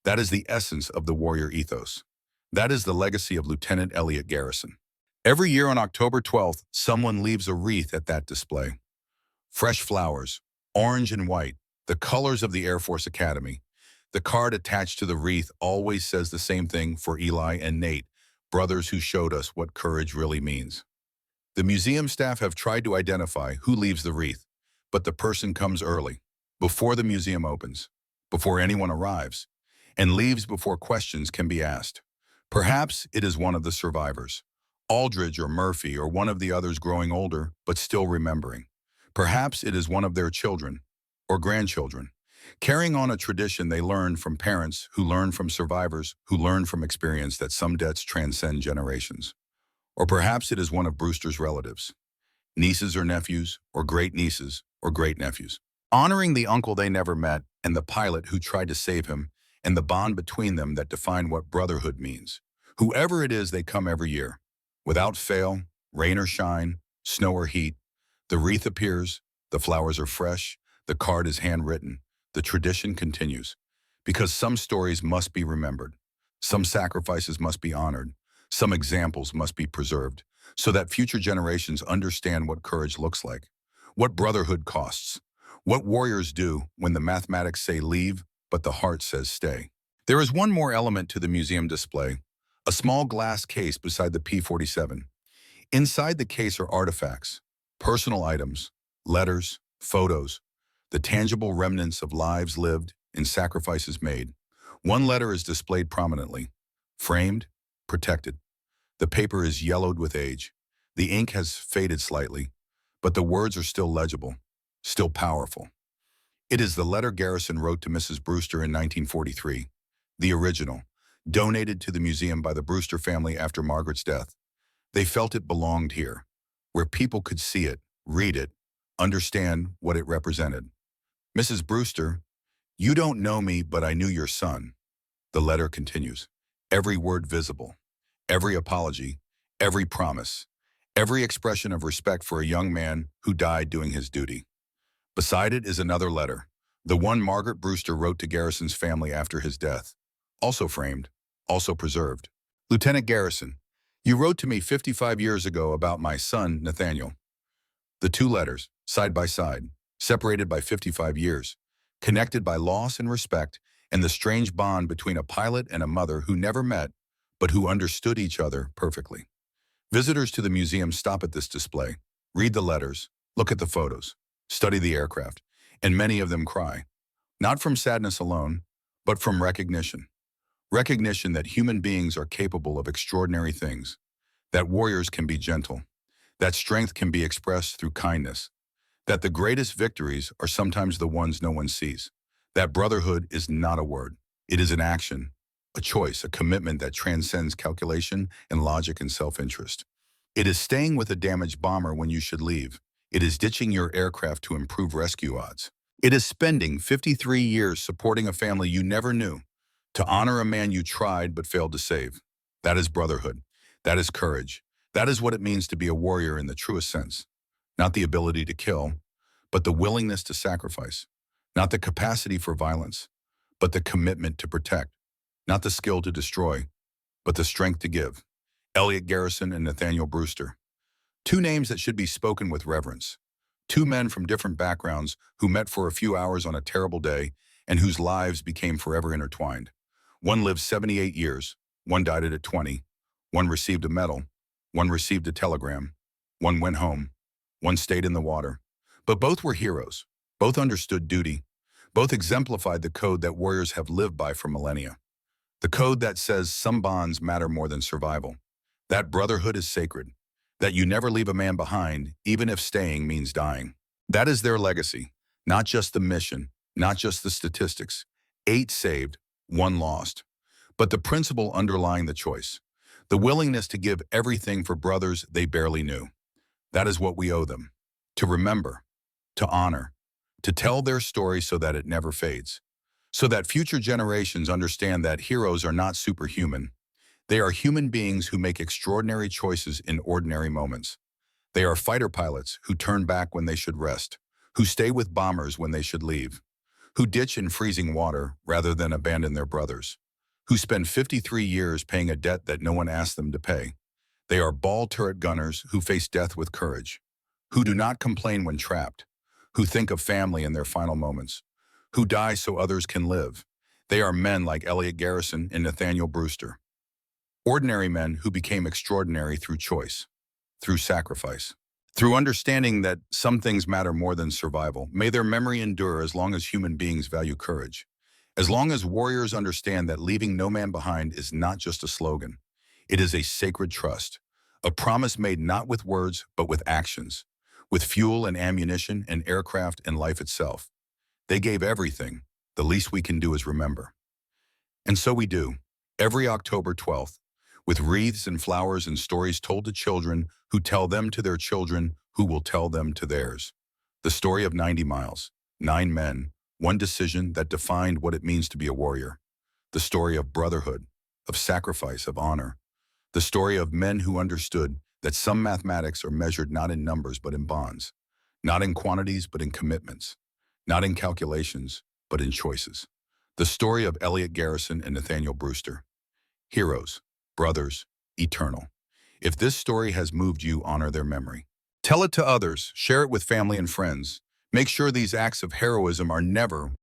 That is the essence of the warrior ethos. That is the legacy of Lieutenant Elliot Garrison. Every year on October 12th, someone leaves a wreath at that display. Fresh flowers, orange and white, the colors of the Air Force Academy. The card attached to the wreath always says the same thing for Eli and Nate, brothers who showed us what courage really means. The museum staff have tried to identify who leaves the wreath, but the person comes early, before the museum opens, before anyone arrives, and leaves before questions can be asked. Perhaps it is one of the survivors, Aldridge or Murphy or one of the others growing older but still remembering. Perhaps it is one of their children or grandchildren, carrying on a tradition they learned from parents who learned from survivors who learned from experience that some debts transcend generations. Or perhaps it is one of Brewster's relatives, nieces or nephews or great-nieces or great-nephews, honoring the uncle they never met and the pilot who tried to save him and the bond between them that define what brotherhood means. Whoever it is, they come every year. Without fail, rain or shine, snow or heat, the wreath appears, the flowers are fresh, the card is handwritten, the tradition continues. Because some stories must be remembered, some sacrifices must be honored, some examples must be preserved, so that future generations understand what courage looks like, what brotherhood costs, what warriors do when the mathematics say leave, but the heart says stay. There is one more element to the museum display, a small glass case beside the P-47. Inside the case are artifacts, personal items, letters, photos, the tangible remnants of lives lived and sacrifices made. One letter is displayed prominently, framed, protected. The paper is yellowed with age. The ink has faded slightly, but the words are still legible, still powerful. It is the letter Garrison wrote to Mrs. Brewster in 1943, the original, donated to the museum by the Brewster family after Margaret's death. They felt it belonged here, where people could see it, read it, understand what it represented. Mrs. Brewster, you don't know me, but I knew your son. The letter continues, every word visible, every apology, every promise, every expression of respect for a young man who died doing his duty. Beside it is another letter, the one Margaret Brewster wrote to Garrison's family after his death, also framed, also preserved. Lieutenant Garrison, you wrote to me 55 years ago about my son, Nathaniel. The 2 letters, side by side, separated by 55 years, connected by loss and respect, and the strange bond between a pilot and a mother who never met, but who understood each other perfectly. Visitors to the museum stop at this display, read the letters, look at the photos, study the aircraft, and many of them cry, not from sadness alone, but from recognition. Recognition that human beings are capable of extraordinary things, that warriors can be gentle, that strength can be expressed through kindness, that the greatest victories are sometimes the ones no one sees, that brotherhood is not a word, it is an action, a choice, a commitment that transcends calculation and logic and self-interest. It is staying with a damaged bomber when you should leave. It is ditching your aircraft to improve rescue odds. It is spending 53 years supporting a family you never knew, to honor a man you tried but failed to save. That is brotherhood. That is courage. That is what it means to be a warrior in the truest sense. Not the ability to kill, but the willingness to sacrifice. Not the capacity for violence, but the commitment to protect. not the skill to destroy, but the strength to give. Elliot Garrison and Nathaniel Brewster. Two names that should be spoken with reverence. Two men from different backgrounds who met for a few hours on a terrible day and whose lives became forever intertwined. One lived 78 years, one died at 20, one received a medal, one received a telegram, one went home, one stayed in the water. But both were heroes, both understood duty, both exemplified the code that warriors have lived by for millennia. The code that says some bonds matter more than survival, that brotherhood is sacred, that you never leave a man behind, even if staying means dying. That is their legacy, not just the mission, not just the statistics. 8 saved, 1 lost. But the principle underlying the choice, the willingness to give everything for brothers they barely knew. That is what we owe them. To remember, to honor, to tell their story so that it never fades. So that future generations understand that heroes are not superhuman. They are human beings who make extraordinary choices in ordinary moments. They are fighter pilots who turn back when they should rest, who stay with bombers when they should leave, who ditch in freezing water rather than abandon their brothers, who spend 53 years paying a debt that no one asked them to pay. They are ball turret gunners who face death with courage, who do not complain when trapped, who think of family in their final moments, who die so others can live. They are men like Elliot Garrison and Nathaniel Brewster. Ordinary men who became extraordinary through choice, through sacrifice, through understanding that some things matter more than survival. May their memory endure as long as human beings value courage. As long as warriors understand that leaving no man behind is not just a slogan. It is a sacred trust, a promise made not with words but with actions, with fuel and ammunition and aircraft and life itself. They gave everything. The least we can do is remember. And so we do, every October 12th, with wreaths and flowers and stories told to children who tell them to their children who will tell them to theirs. The story of 90 miles, 9 men, 1 decision that defined what it means to be a warrior. The story of brotherhood, of sacrifice, of honor. The story of men who understood that some mathematics are measured not in numbers but in bonds, not in quantities but in commitments, not in calculations but in choices. The story of Elliot Garrison and Nathaniel Brewster. Heroes, brothers, eternal. If this story has moved you, honor their memory. Tell it to others, share it with family and friends. Make sure these acts of heroism are never